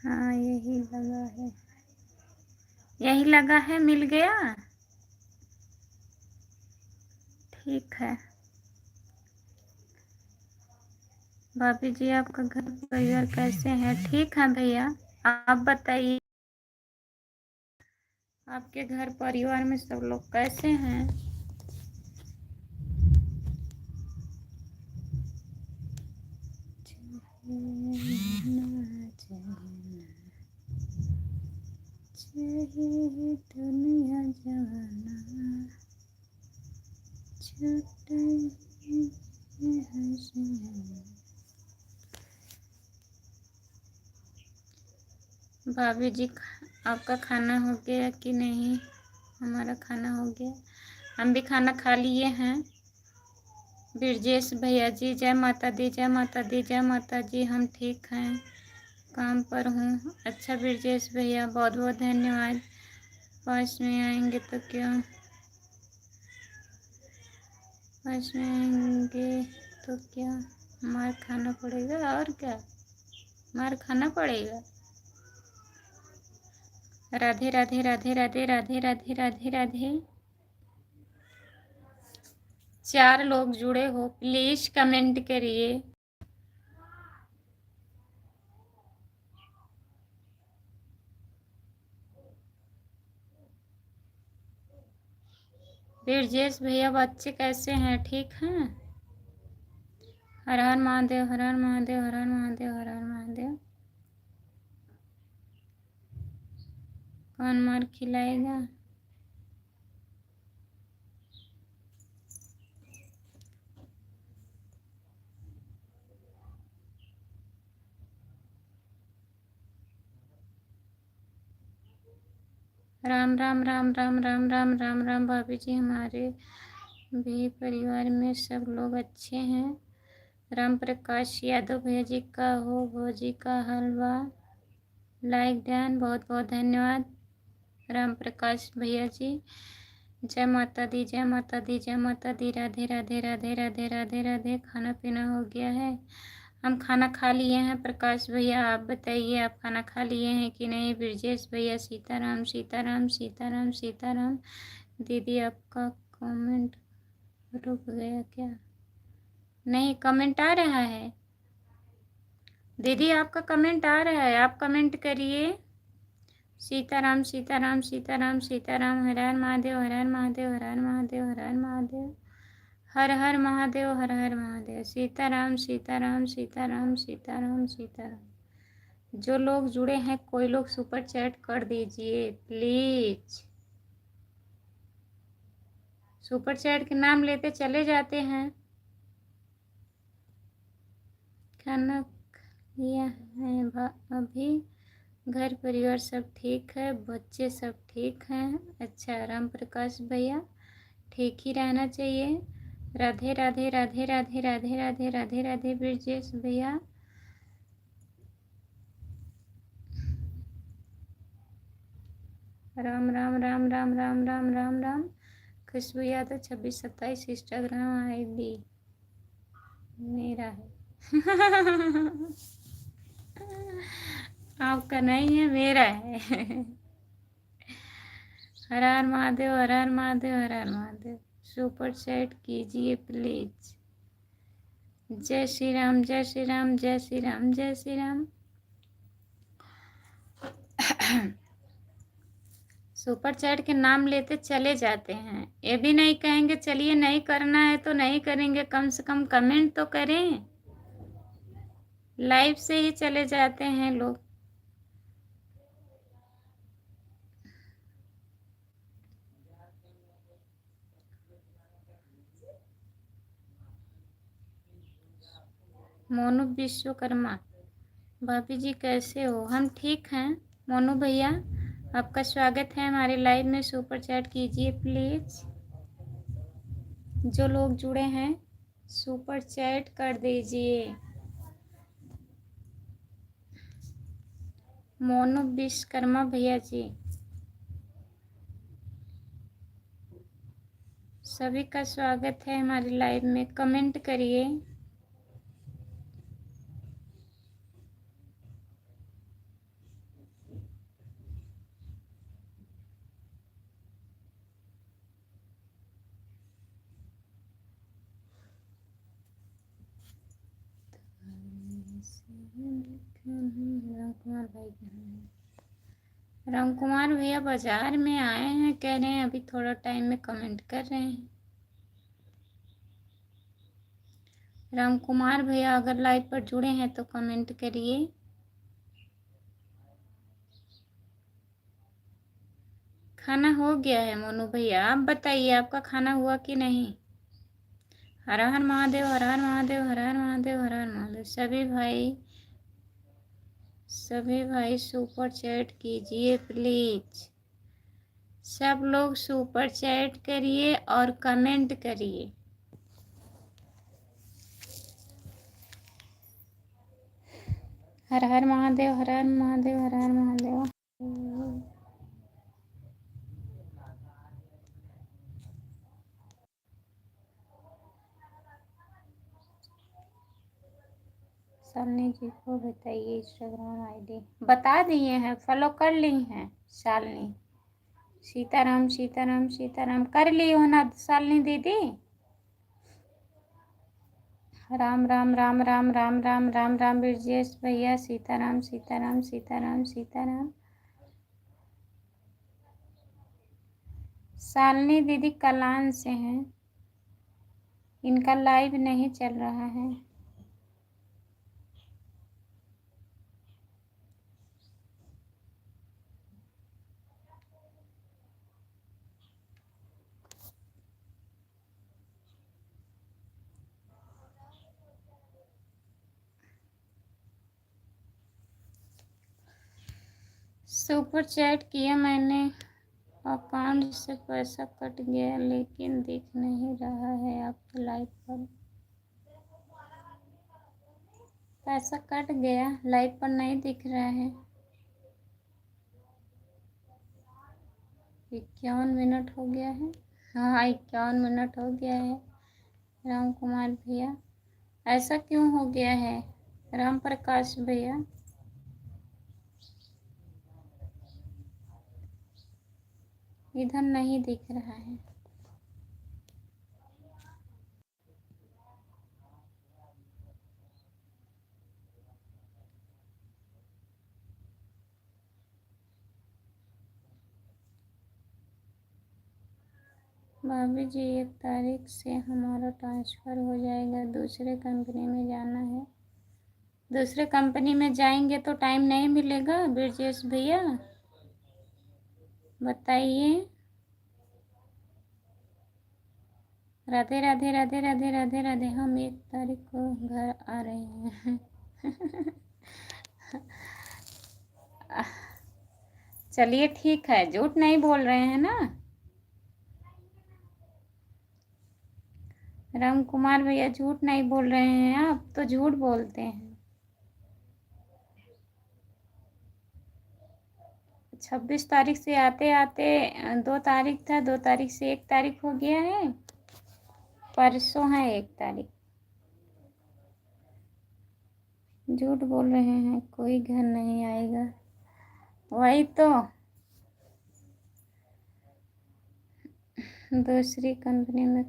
हाँ, यही लगा है, यही लगा है, मिल गया। ठीक है भाभी जी, आपका घर परिवार कैसे हैं? ठीक है भैया, आप बताइए आपके घर परिवार में सब लोग कैसे हैं? दुनिया जवाना भाभी जी, आपका खाना हो गया कि नहीं? हमारा खाना हो गया, हम भी खाना खा लिए हैं। ब्रजेश भैया जी, जय माता दी, जय माता दी, जय माता जी। हम ठीक हैं, काम पर हूँ। अच्छा ब्रजेश भैया, बहुत बहुत धन्यवाद। पास में आएंगे तो क्या, पास में आएंगे तो क्या, मार खाना पड़ेगा। और क्या, मार खाना पड़ेगा। राधे राधे राधे राधे राधे राधे राधे राधे। 4 लोग जुड़े हो, प्लीज कमेंट करिए। ब्रजेश भैया बच्चे कैसे हैं, ठीक हैं? हर हर महादेव, हर हर महादेव, हर हर महादेव, हर हर महादेव। कौन मार खिलाएगा? राम राम राम राम राम राम राम राम। भाभी जी हमारे भी परिवार में सब लोग अच्छे हैं। राम प्रकाश यादव भैया जी का हो भौजी का हलवा लाइक डन, बहुत बहुत धन्यवाद राम प्रकाश भैया जी। जय माता दी, जय माता दी, जय माता दी। राधे राधे राधे राधे राधे राधे। खाना पीना हो गया है? हम खाना खा लिए हैं। प्रकाश भैया आप बताइए, आप खाना खा लिए हैं कि नहीं? ब्रजेश भैया सीताराम सीताराम सीताराम सीताराम। दीदी आपका कमेंट रुक गया क्या? नहीं, कमेंट आ रहा है दीदी, आपका कमेंट आ रहा है, आप कमेंट करिए। सीताराम सीताराम सीताराम सीताराम। हर हर महादेव, हर हर महादेव, हर हर महादेव, हर हर महादेव, हर हर महादेव, हर हर महादेव। सीताराम सीताराम सीताराम सीताराम सीताराम। जो लोग जुड़े हैं, कोई लोग सुपर चैट कर दीजिए प्लीज। सुपर चैट के नाम लेते चले जाते हैं। खाना लिया है अभी? घर परिवार सब ठीक है, बच्चे सब ठीक हैं? अच्छा राम प्रकाश भैया, ठीक ही रहना चाहिए। राधे राधे राधे राधे राधे राधे राधे राधे। ब्रजेश भैया राम राम राम राम राम राम राम राम। खुशबू यादव 2627 इंस्टाग्राम ID मेरा है। आपका नहीं है, मेरा है। हर हर महादेव, हर हर महादेव, हर हर महादेव। सुपर चैट कीजिए प्लीज। जय श्री राम, जय श्री राम, जय श्री राम, जय श्री राम। सुपर चैट के नाम लेते चले जाते हैं, ये भी नहीं कहेंगे चलिए नहीं करना है तो नहीं करेंगे, कम से कम कमेंट तो करें। लाइव से ही चले जाते हैं लोग। मोनू विश्वकर्मा, भाभी जी कैसे हो? हम ठीक हैं मोनू भैया, आपका स्वागत है हमारे लाइव में। सुपर चैट कीजिए प्लीज। जो लोग जुड़े हैं सुपर चैट कर दीजिए। मोनू विश्वकर्मा भैया जी, सभी का स्वागत है हमारे लाइव में। कमेंट करिए। राम कुमार भैया बाजार में आए हैं, कह रहे हैं अभी थोड़ा टाइम में कमेंट कर रहे हैं। राम कुमार भैया अगर लाइव पर जुड़े हैं तो कमेंट करिए। खाना हो गया है मोनू भैया, आप बताइए आपका खाना हुआ कि नहीं? हर हर महादेव, हर हर महादेव, हर हर महादेव, हर हर महादेव। सभी भाई सुपर चैट कीजिए प्लीज। सब लोग सुपर चैट करिए और कमेंट करिए। हर हर महादेव, हर हर महादेव, हर हर महादेव। शालिनी जी को बताइए इंस्टाग्राम आईडी। बता दिए हैं, फॉलो कर ली हैं शालिनी। सीताराम सीताराम सीताराम कर ली हो ना शालिनी दीदी। राम राम राम राम राम राम राम राम ब्रजेश भैया। सीताराम सीताराम सीताराम सीताराम। शालिनी दीदी कलान से हैं, इनका लाइव नहीं चल रहा है। सुपर चैट किया मैंने, अकाउंट से पैसा कट गया लेकिन दिख नहीं रहा है आपके लाइव पर। पैसा कट गया, लाइव पर नहीं दिख रहा है। 51 मिनट हो गया है। हाँ 51 मिनट हो गया है। राम कुमार भैया ऐसा क्यों हो गया है? राम प्रकाश भैया इधर नहीं दिख रहा है। भाभी जी 1 तारीख से हमारा ट्रांसफ़र हो जाएगा, दूसरे कंपनी में जाना है। दूसरे कंपनी में जाएंगे तो टाइम नहीं मिलेगा ब्रजेश भैया, बताइए। राधे राधे राधे राधे राधे राधे। हम 1 तारीख को घर आ रहे हैं। चलिए ठीक है, झूठ नहीं बोल रहे हैं ना। राम कुमार भैया झूठ नहीं बोल रहे हैं, आप तो झूठ बोलते हैं। 26 तारीख से आते आते 2 तारीख था, 2 तारीख से 1 तारीख हो गया है। परसों है 1 तारीख। झूठ बोल रहे हैं, कोई घर नहीं आएगा। वही तो, दूसरी कंपनी में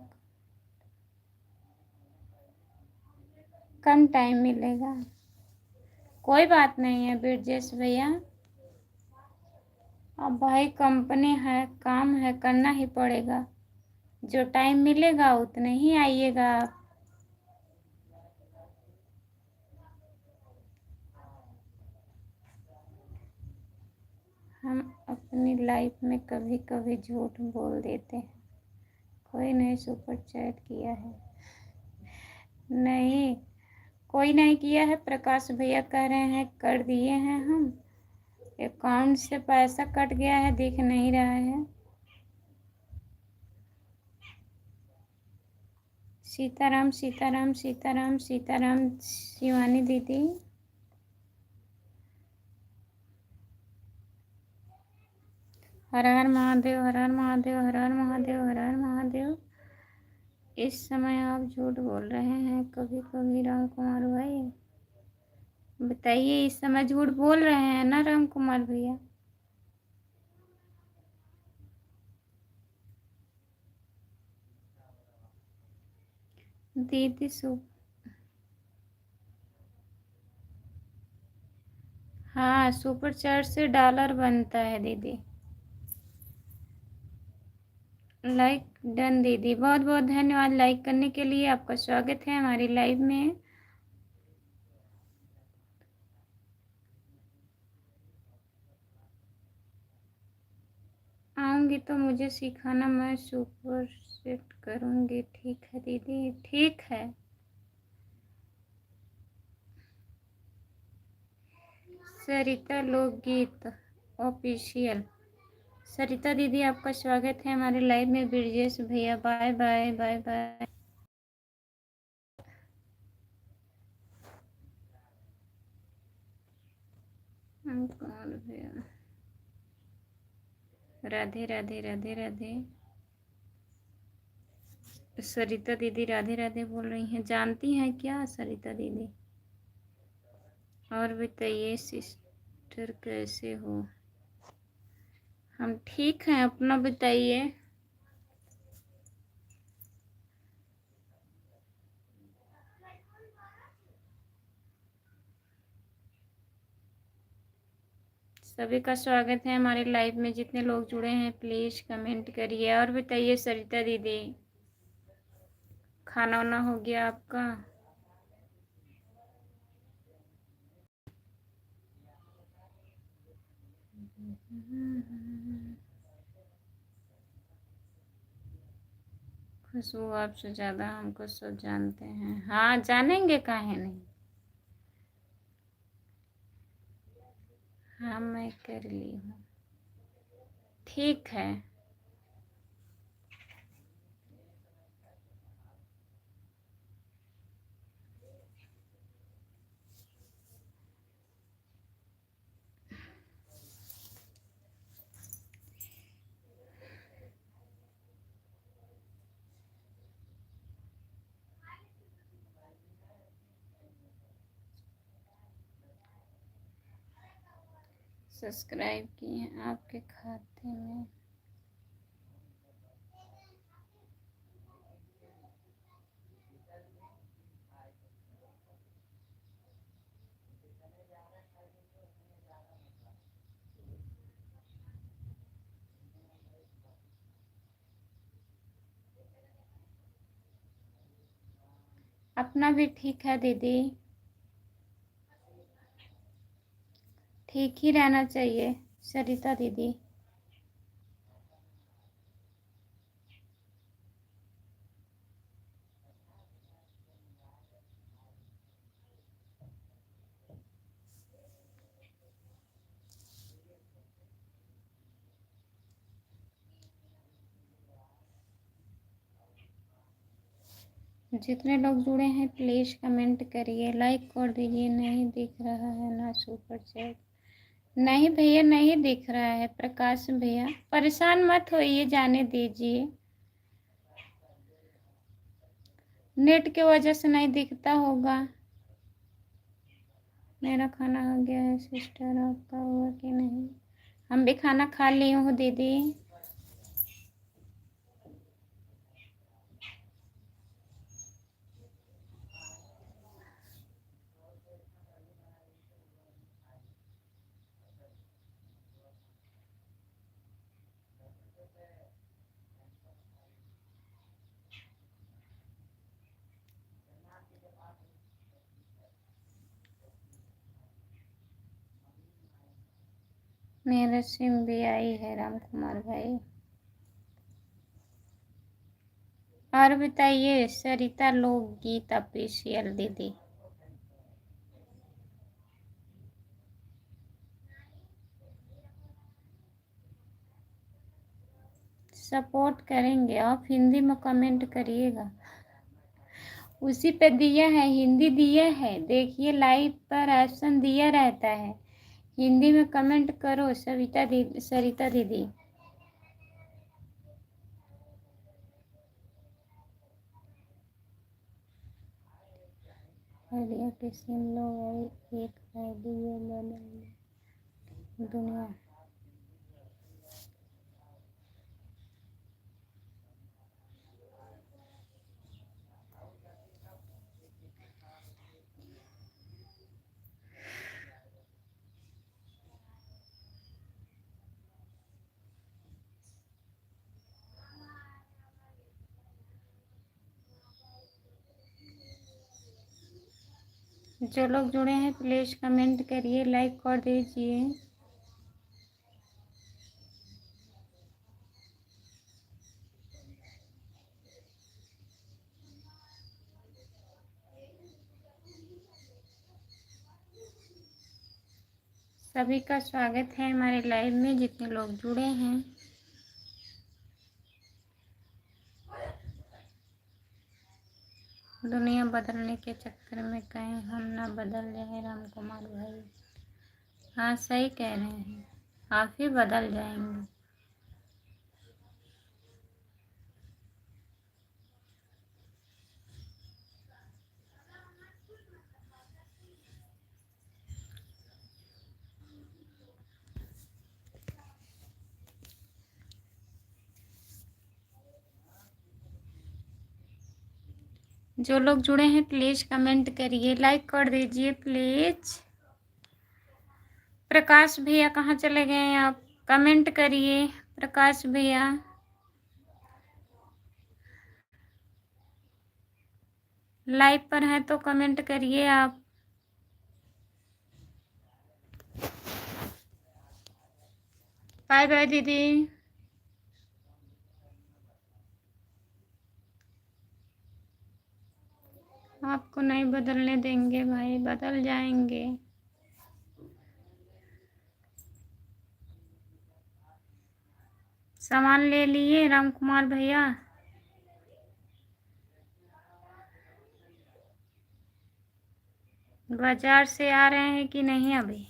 कम टाइम मिलेगा। कोई बात नहीं है ब्रजेश भैया, अब भाई कंपनी है, काम है, करना ही पड़ेगा। जो टाइम मिलेगा उतने ही आइएगा आप। हम अपनी लाइफ में कभी कभी झूठ बोल देते हैं। कोई नहीं सुपर चैट किया है? नहीं, कोई नहीं किया है। प्रकाश भैया कह रहे हैं कर दिए हैं हम, अकाउंट से पैसा कट गया है, दिख नहीं रहा है। सीताराम सीताराम सीताराम सीताराम। शिवानी दीदी हर हर महादेव हर हर महादेव हर हर महादेव हर हर महादेव। इस समय आप झूठ बोल रहे हैं कभी कभी राम कुमार भाई, बताइए। इस समय झूठ बोल रहे हैं ना राम कुमार भैया? दीदी हाँ सुपर चैट से डॉलर बनता है दीदी। लाइक डन दीदी, बहुत बहुत धन्यवाद लाइक करने के लिए। आपका स्वागत है हमारी लाइव में। आऊँगी तो मुझे सिखाना, मैं सुपर सेट करूँगी। ठीक है दीदी, ठीक है। सरिता लोकगीत ऑफिशियल। सरिता दीदी आपका स्वागत है हमारे लाइव में। ब्रजेश भैया bye bye bye bye. Radhe Radhe Radhe Radhe. Sarita दीदी राधे राधे बोल रही हैं, जानती हैं क्या सरिता दीदी? और बताइए सिस्टर कैसे हो? हम ठीक हैं, अपना बताइए। सभी का स्वागत है हमारे लाइव में। जितने लोग जुड़े हैं प्लीज़ कमेंट करिए। और बताइए सरिता दीदी, खाना वाना हो गया आपका? खुशबू आपसे ज़्यादा हमको सब जानते हैं। हाँ, जानेंगे काहे नहीं। हाँ, मैं कर ली हूँ। ठीक है। सब्सक्राइब किए हैं आपके खाते में। अपना भी ठीक है दीदी, ठीक ही रहना चाहिए सरिता दीदी। जितने लोग जुड़े हैं प्लीज़ कमेंट करिए, लाइक कर दीजिए। नहीं दिख रहा है ना सुपर चैट? नहीं भैया, नहीं दिख रहा है। प्रकाश भैया परेशान मत होइए, जाने दीजिए। नेट के वजह से नहीं दिखता होगा। मेरा खाना हो गया है सिस्टर, आपका हुआ कि नहीं? हम भी खाना खा ली हूँ दीदी। मेरा सिम भी आई है राम कुमार भाई। और बताइए सरिता लोकगीत ऑफिशियल दीदी। सपोर्ट करेंगे, आप हिंदी में कमेंट करिएगा। उसी पे दिया है, हिंदी दिया है, देखिए लाइव पर ऑप्शन दिया रहता है। हिंदी में कमेंट करो सरिता दीदी। आइडिया के सिम लो भाई, एक आईडी ये बदल दुनिया। जो लोग जुड़े हैं प्लीज़ कमेंट करिए, लाइक कर दीजिए। सभी का स्वागत है हमारे लाइव में, जितने लोग जुड़े हैं। दुनिया बदलने के चक्कर में कहीं हम ना बदल जाए राम कुमार भाई। हाँ, सही कह रहे हैं, आप ही बदल जाएंगे। जो लोग जुड़े हैं प्लीज कमेंट करिए, लाइक कर दीजिए प्लीज। प्रकाश भैया कहाँ चले गए हैं आप? कमेंट करिए प्रकाश भैया। लाइव पर हैं तो कमेंट करिए आप। बाय बाय दीदी। आपको नहीं बदलने देंगे भाई, बदल जाएंगे। सामान ले लिए राम कुमार भैया? बाजार से आ रहे हैं कि नहीं अभी?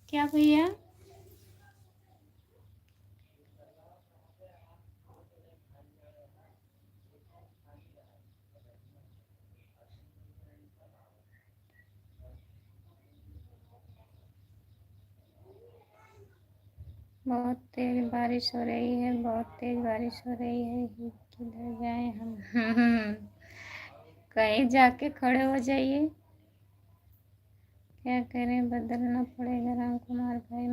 क्या भैया? बहुत तेज बारिश हो रही है, बहुत तेज बारिश हो रही है। किधर जाए हम? कहीं जाके खड़े हो जाइए। क्या करें, बदलना पड़ेगा राम कुमार भाई।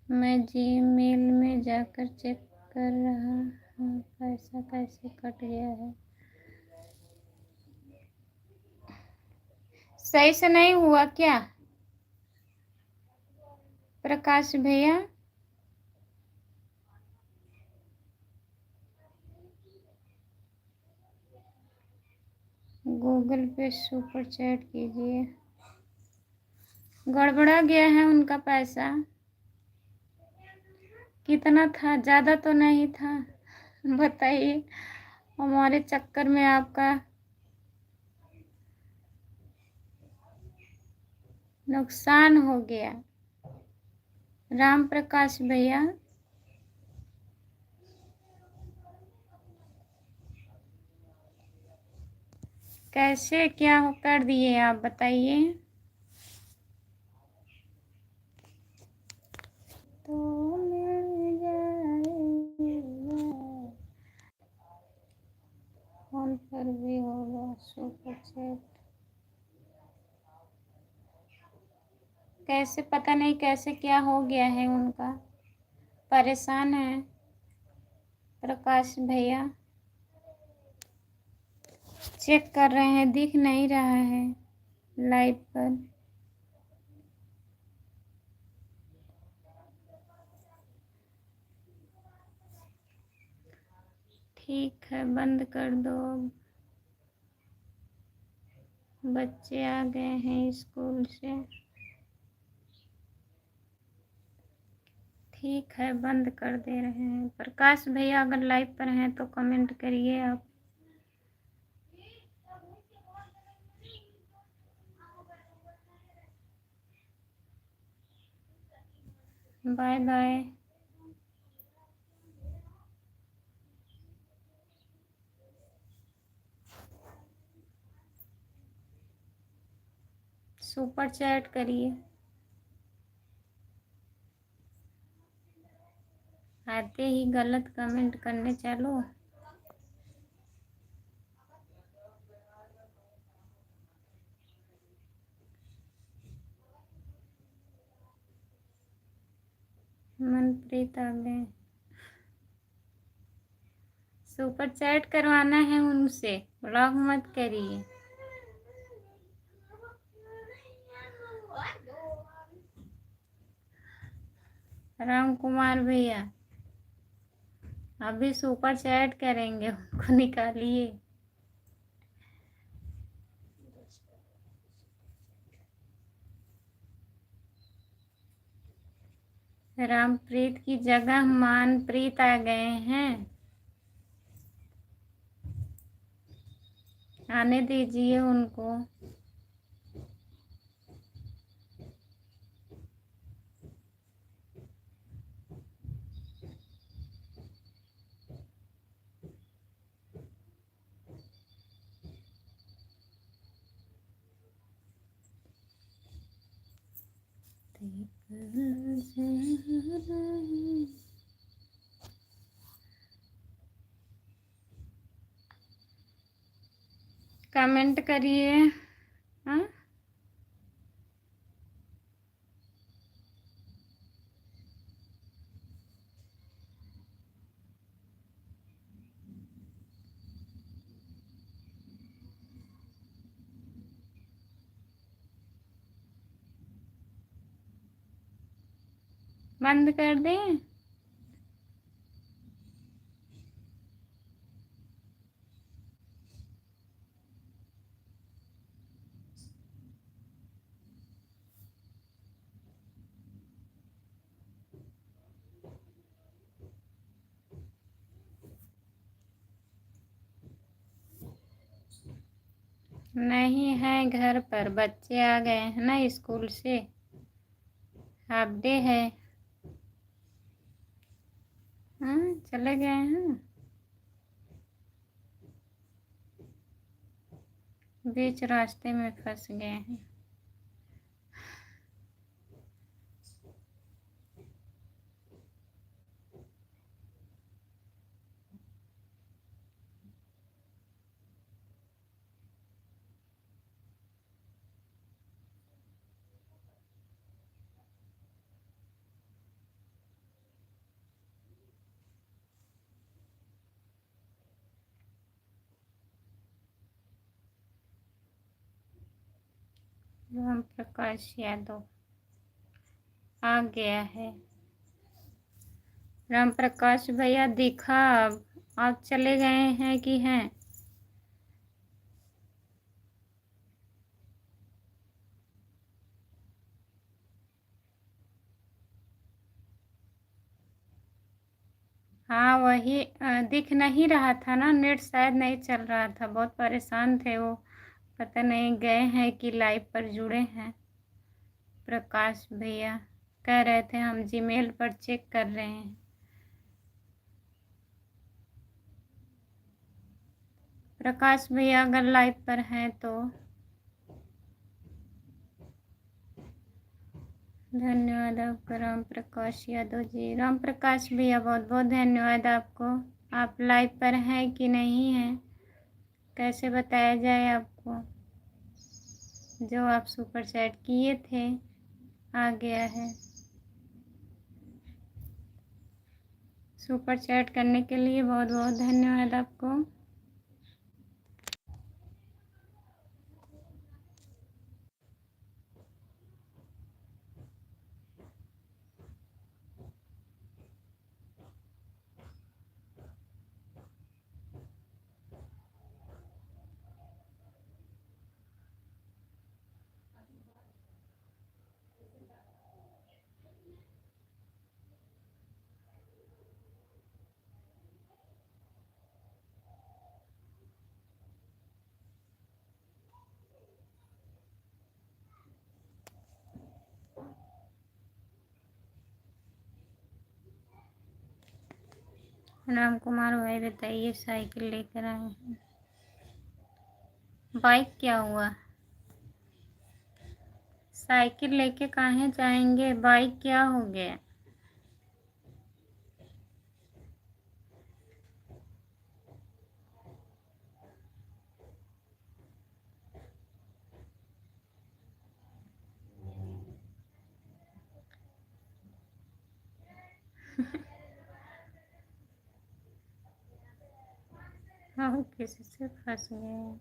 मैं जीमेल में जाकर चेक कर रहा हूँ, पैसा कैसे कट गया है। सही से नहीं हुआ क्या प्रकाश भैया? गूगल पे सुपर चैट कीजिए। गड़बड़ा गया है उनका पैसा। कितना था? ज़्यादा तो नहीं था? बताइए, हमारे चक्कर में आपका नुकसान हो गया। राम प्रकाश भैया कैसे क्या कर दिए आप बताइए। तो मिल जाएगा, फोन पर भी होगा सुपर चैट। कैसे पता नहीं कैसे क्या हो गया है उनका, परेशान है प्रकाश भैया। चेक कर रहे हैं, दिख नहीं रहा है लाइव पर। ठीक है, बंद कर दो अब। बच्चे आ गए हैं स्कूल से। ठीक है, बंद कर दे रहे हैं। प्रकाश भैया अगर लाइव पर हैं तो कमेंट करिए आप। Bye bye. सुपर चैट करिए। आते ही गलत कमेंट करने चलो। मनप्रीत आ गए। सुपर चैट करवाना है उनसे, ब्लॉग मत करिए। राम कुमार भैया अभी सुपर चैट करेंगे, उनको निकालिए। रामप्रीत की जगह मानप्रीत आ गए हैं। आने दीजिए उनको। कमेंट करिए। हाँ, बंद कर दें। नहीं है घर पर, बच्चे आ गए हैं ना स्कूल से, हाफ डे है। हाँ, चले गए हैं, बीच रास्ते में फंस गए हैं। राम प्रकाश यादव आ गया है। राम प्रकाश भैया दिखा, अब आप चले गए हैं कि हैं? हाँ, वही दिख नहीं रहा था ना, नेट शायद नहीं चल रहा था, बहुत परेशान थे वो। पता नहीं गए हैं कि लाइव पर जुड़े हैं। प्रकाश भैया कह रहे थे हम जीमेल पर चेक कर रहे हैं। प्रकाश भैया अगर लाइव पर हैं तो धन्यवाद आपका राम प्रकाश यादव जी। राम प्रकाश भैया बहुत बहुत धन्यवाद आपको। आप लाइव पर हैं कि नहीं हैं, कैसे बताया जाए आपको? जो आप सुपर चैट किए थे आ गया है। सुपर चैट करने के लिए बहुत बहुत धन्यवाद आपको। राम कुमार भाई बताइए, साइकिल लेकर आए हैं, बाइक क्या हुआ? साइकिल लेके कहाँ जाएंगे, बाइक क्या हो गया? हाँ, किसी से फंस गए।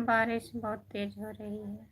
बारिश बहुत तेज हो रही है।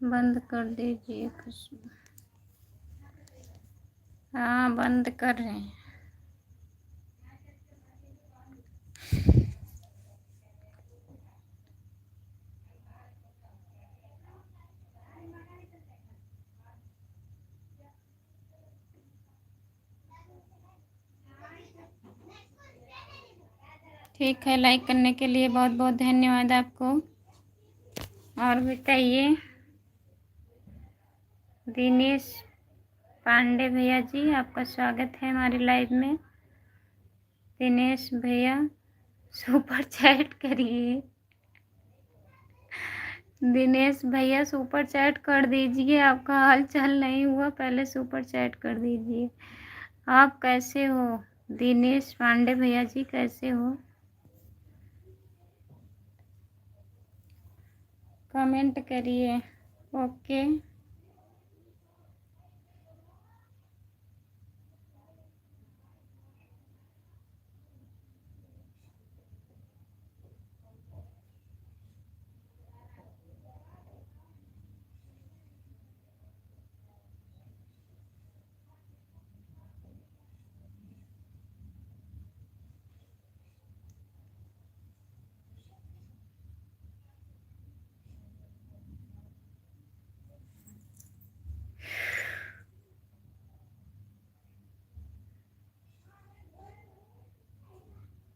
बंद कर दीजिए कुछ। हाँ, बंद कर रहे हैं। ठीक है, लाइक करने के लिए बहुत बहुत धन्यवाद आपको। और बताइए, दिनेश पांडे भैया जी, आपका स्वागत है हमारी लाइव में। दिनेश भैया सुपर चैट करिए। दिनेश भैया सुपर चैट कर दीजिए, आपका हाल चाल नहीं हुआ, पहले सुपर चैट कर दीजिए। आप कैसे हो दिनेश पांडे भैया जी, कैसे हो? कमेंट करिए। ओके,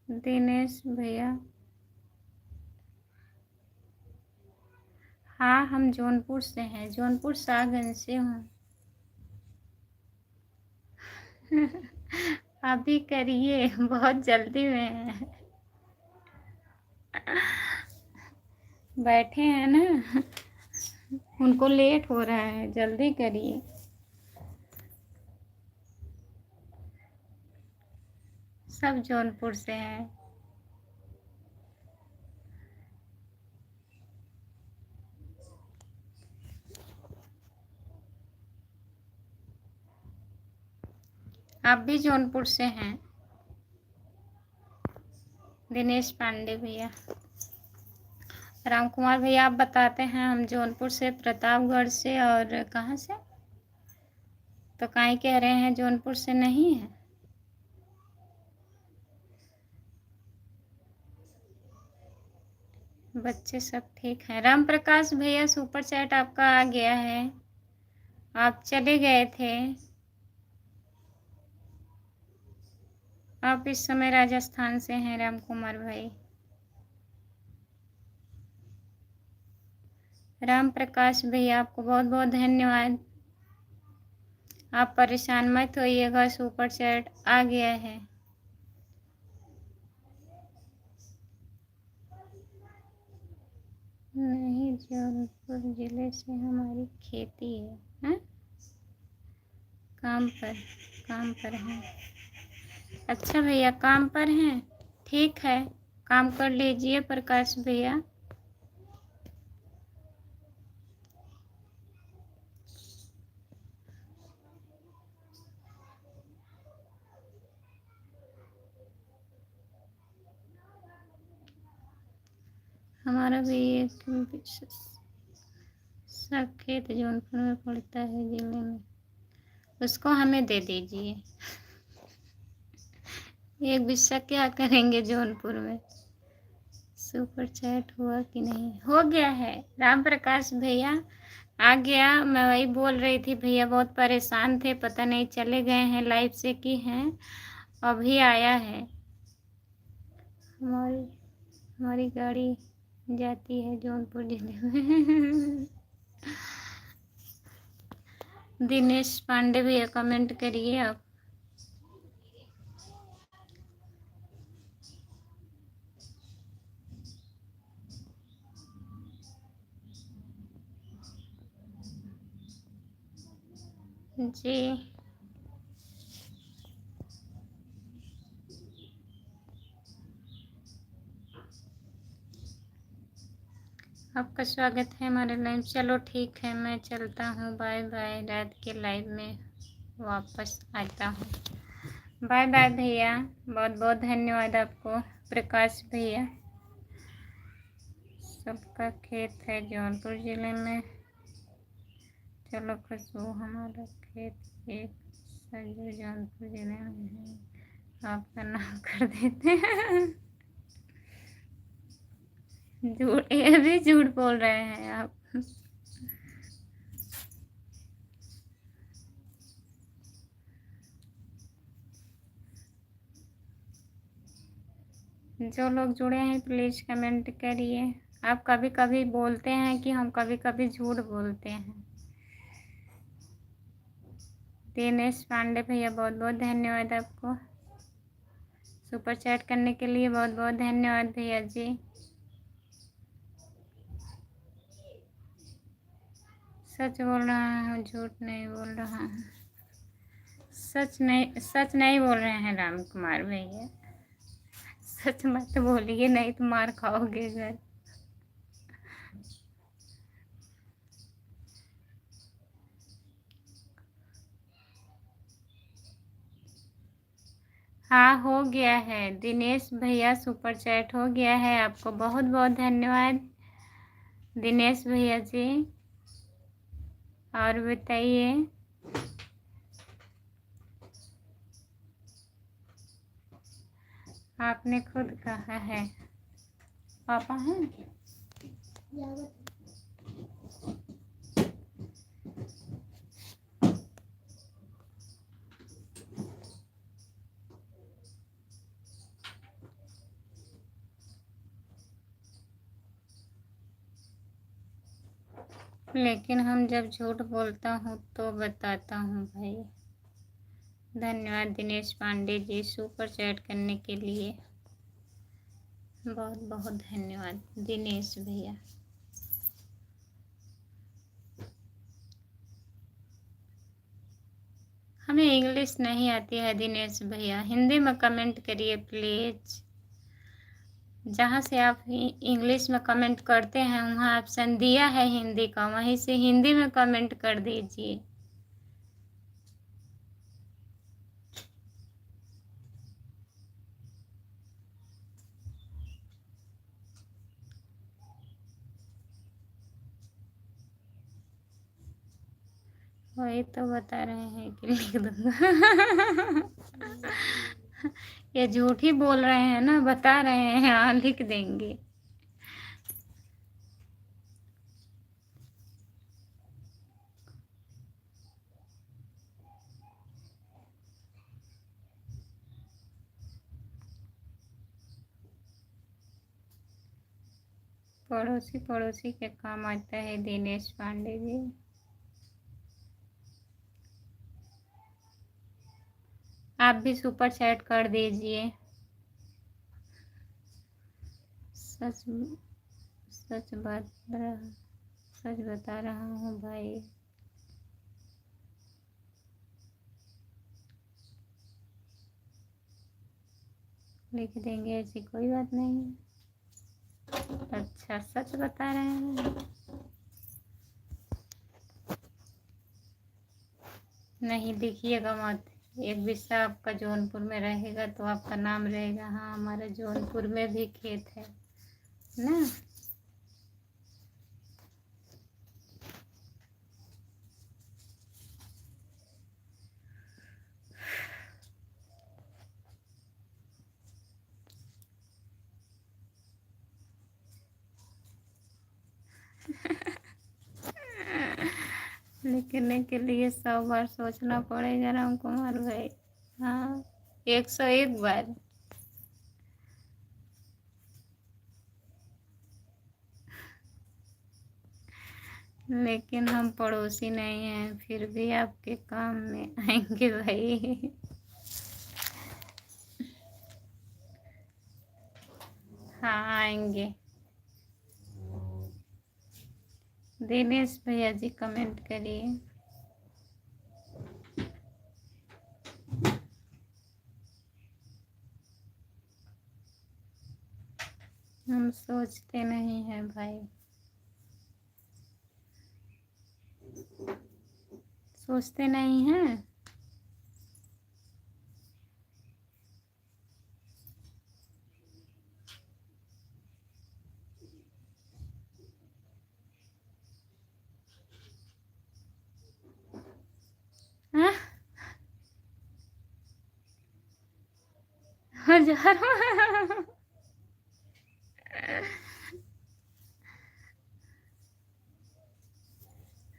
दिनेश भैया, हाँ हम जौनपुर से हैं, जौनपुर सागंज से हूँ। अभी करिए, बहुत जल्दी में है। बैठे हैं ना, उनको लेट हो रहा है, जल्दी करिए। सब जौनपुर से हैं। आप भी जौनपुर से हैं? दिनेश पांडे भैया, राम कुमार भैया आप बताते हैं हम जौनपुर से, प्रतापगढ़ से, और कहाँ से? तो काहे कह रहे हैं जौनपुर से नहीं है? बच्चे सब ठीक हैं। राम प्रकाश भैया सुपर चैट आपका आ गया है, आप चले गए थे। आप इस समय राजस्थान से हैं राम कुमार भाई। राम प्रकाश भैया आपको बहुत बहुत धन्यवाद। आप परेशान मत होइएगा, सुपर चैट आ गया है। नहीं, जौनपुर जिले से हमारी खेती है। हाँ? काम पर हैं। अच्छा भैया, काम पर हैं, ठीक है, काम कर लीजिए प्रकाश भैया। हमारा भी एक सब खेत जौनपुर में पड़ता है जिले में, उसको हमें दे दीजिए। एक बिस्सा क्या करेंगे जौनपुर में। सुपर चैट हुआ कि नहीं? हो गया है राम प्रकाश भैया, आ गया। मैं वही बोल रही थी, भैया बहुत परेशान थे, पता नहीं चले गए हैं लाइव से कि हैं, अभी आया है। हमारी हमारी गाड़ी जाती है जौनपुर जिले में। दिनेश पांडे भैया कमेंट करिए आप। जी आपका स्वागत है हमारे लाइव। चलो ठीक है, मैं चलता हूँ, बाय बाय। रात के लाइव में वापस आता हूँ। बाय बाय भैया, बहुत बहुत धन्यवाद आपको। प्रकाश भैया, सबका खेत है जौनपुर ज़िले में। चलो खुशबू, हमारा खेत एक सजू जौनपुर ज़िले में है, आपका नाम कर देते हैं। झूठ, ये भी झूठ बोल रहे हैं आप। जो लोग जुड़े हैं प्लीज़ कमेंट करिए। आप कभी कभी बोलते हैं कि हम कभी कभी झूठ बोलते हैं। दिनेश पांडे भैया, बहुत बहुत धन्यवाद आपको। सुपर चैट करने के लिए बहुत बहुत धन्यवाद भैया जी। सच बोल रहा हूँ, झूठ नहीं बोल रहा हूँ। सच नहीं बोल रहे हैं राम कुमार भैया। सच मत बोलिए, नहीं तो मार खाओगे घर। हाँ हो गया है दिनेश भैया, सुपर चैट हो गया है। आपको बहुत बहुत धन्यवाद दिनेश भैया जी। और बताइए, आपने खुद कहा है पापा हैं। लेकिन हम जब झूठ बोलता हूँ तो बताता हूँ भाई। धन्यवाद दिनेश पांडे जी सुपर चैट करने के लिए, बहुत बहुत धन्यवाद दिनेश भैया। हमें इंग्लिश नहीं आती है दिनेश भैया, हिंदी में कमेंट करिए प्लीज़। जहाँ से आप इंग्लिश में कमेंट करते हैं वहाँ ऑप्शन दिया है हिंदी का, वहीं से हिंदी में कमेंट कर दीजिए। वही तो बता रहे हैं कि लिख दूंगा। ये झूठ ही बोल रहे हैं ना, बता रहे हैं हाँ लिख देंगे। पड़ोसी पड़ोसी के काम आता है दिनेश पांडे जी। आप भी सुपर चैट कर दीजिए। सच सच बात सच बता रहा हूँ भाई। लिख देंगे, ऐसी कोई बात नहीं है। अच्छा सच बता रहे हैं। नहीं लिखिएगा मत। एक बिस्सा आपका जौनपुर में रहेगा तो आपका नाम रहेगा। हाँ हमारा जौनपुर में भी खेत है ना। लिखने के लिए 100 बार सोचना पड़ेगा राम कुमार भाई। हाँ 101 बार। लेकिन हम पड़ोसी नहीं हैं, फिर भी आपके काम में आएंगे भाई। हाँ आएंगे। दिनेश भैया जी कमेंट करिए। हम सोचते नहीं हैं भाई, सोचते नहीं हैं। हाँ? 1000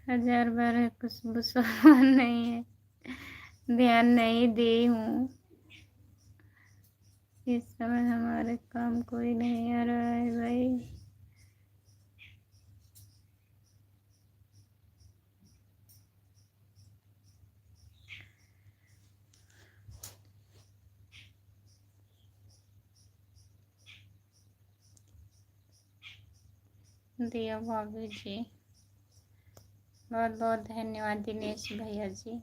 1000 बार है, खुशबू सामान नहीं है, ध्यान नहीं दी हूँ। इस समय हमारे काम कोई नहीं आ रहा है भाई। दिया भाभी जी, बहुत बहुत धन्यवाद दिनेश भैया जी।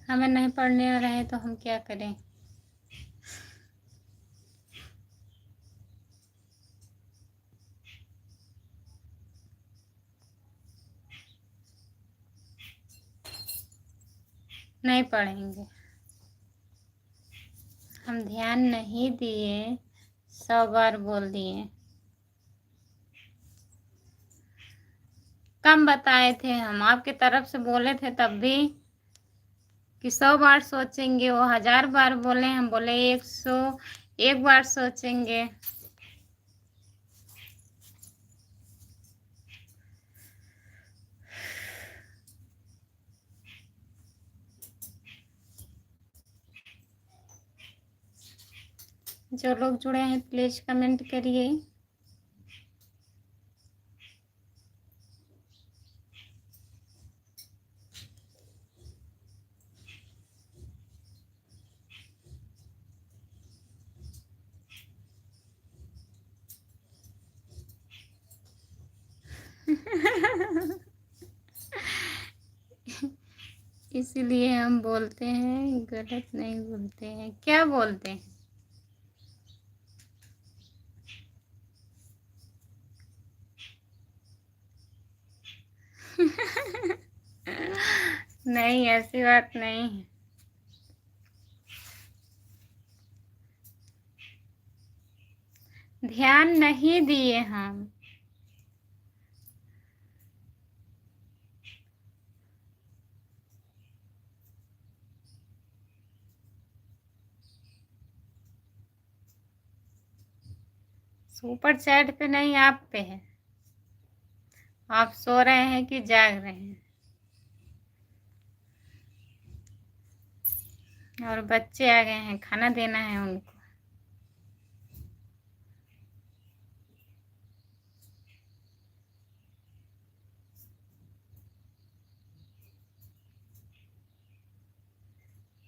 हमें नहीं पढ़ने आ रहा है तो हम क्या करें। नहीं पढ़ेंगे, हम ध्यान नहीं दिए, 100 बार बोल दिए। कम बताए थे हम, आपके तरफ से बोले थे तब भी कि 100 बार सोचेंगे। वो 1000 बार बोले, हम बोले 101 बार सोचेंगे। जो लोग जुड़े हैं प्लीज कमेंट करिए। इसीलिए हम बोलते हैं, गलत नहीं बोलते हैं। क्या बोलते हैं? नहीं, ऐसी बात नहीं है। ध्यान नहीं दिए हम। सुपर चैट पे नहीं, आप पे है। आप सो रहे हैं कि जाग रहे हैं? और बच्चे आ गए हैं, खाना देना है उनको।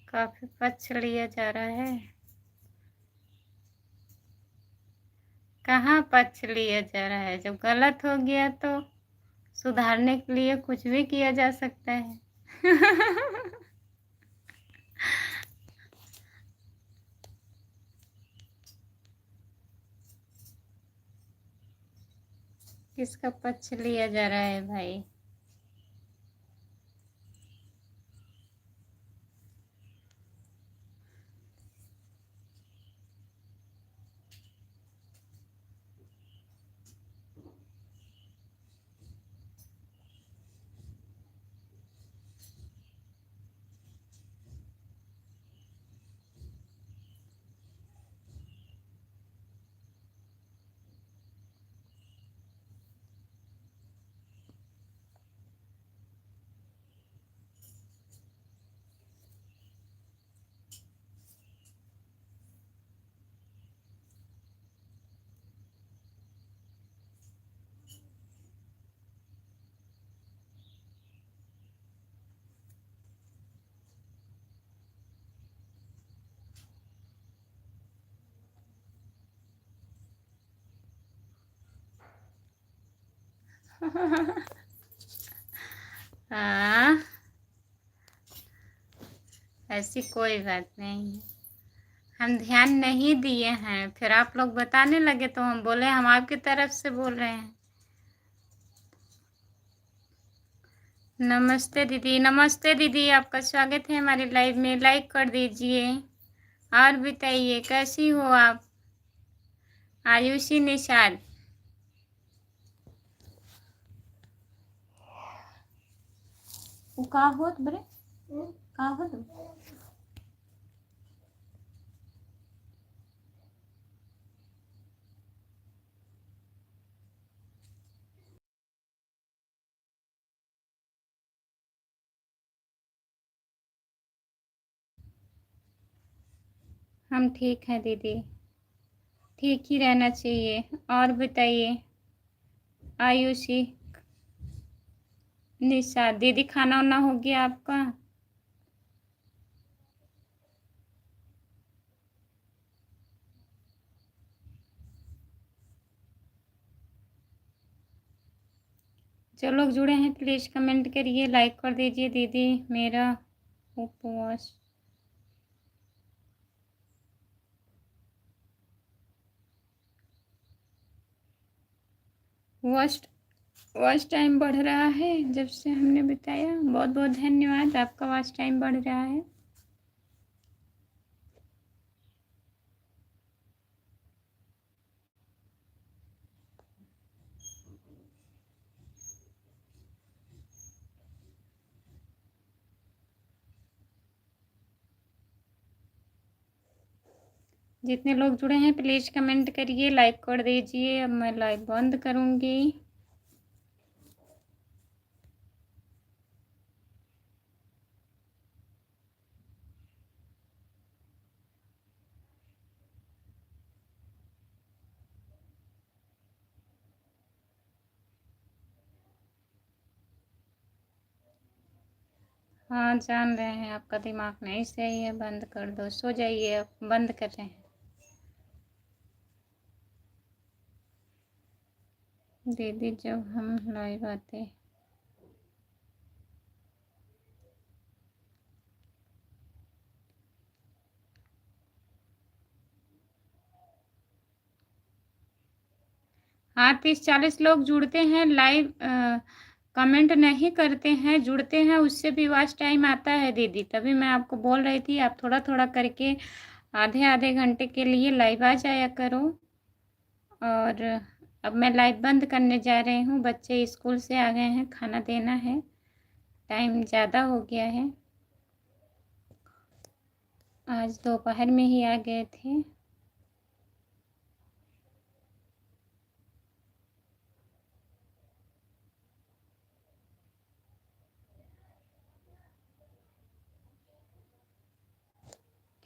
काफी पक्ष लिया जा रहा है। कहाँ पक्ष लिया जा रहा है? जब गलत हो गया तो सुधारने के लिए कुछ भी किया जा सकता है। किसका पक्ष लिया जा रहा है भाई? हाँ, ऐसी कोई बात नहीं है। हम ध्यान नहीं दिए हैं, फिर आप लोग बताने लगे तो हम बोले हम आपकी तरफ से बोल रहे हैं। नमस्ते दीदी, नमस्ते दीदी, आपका स्वागत है हमारे लाइव में। लाइक कर दीजिए। और बताइए कैसी हो आप? आयुषी निषाद, का होत बरे, का होत? हम ठीक हैं दीदी, ठीक ही रहना चाहिए। और बताइए आयुषी निशा दीदी, खाना वाना हो गया आपका? जो लोग जुड़े हैं प्लीज़ कमेंट करिए, लाइक कर दीजिए। दीदी मेरा उपवास वॉच वॉच टाइम बढ़ रहा है जब से हमने बताया। बहुत बहुत धन्यवाद, आपका वॉच टाइम बढ़ रहा है। जितने लोग जुड़े हैं प्लीज़ कमेंट करिए, लाइक कर दीजिए। अब मैं लाइव बंद करूँगी। हाँ, जान रहे हैं आपका दिमाग नहीं सही है, बंद कर दो, सो जाइए। अब बंद कर रहे हैं दीदी जब हम लाइव आते। हाँ, 30-40 लोग जुड़ते हैं, लाइव कमेंट नहीं करते हैं, जुड़ते हैं उससे भी वॉच टाइम आता है दीदी। तभी मैं आपको बोल रही थी आप थोड़ा थोड़ा करके आधे आधे घंटे के लिए लाइव आ जाया करो। और अब मैं लाइव बंद करने जा रही हूँ, बच्चे स्कूल से आ गए हैं, खाना देना है, टाइम ज़्यादा हो गया है। आज दोपहर में ही आ गए थे।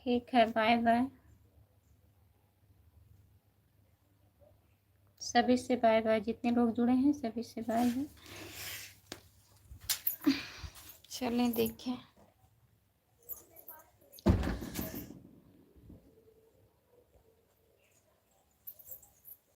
ठीक है, बाय बाय। सभी से बाय बाय, जितने लोग जुड़े हैं सभी से बाय बाय। चलें देखें।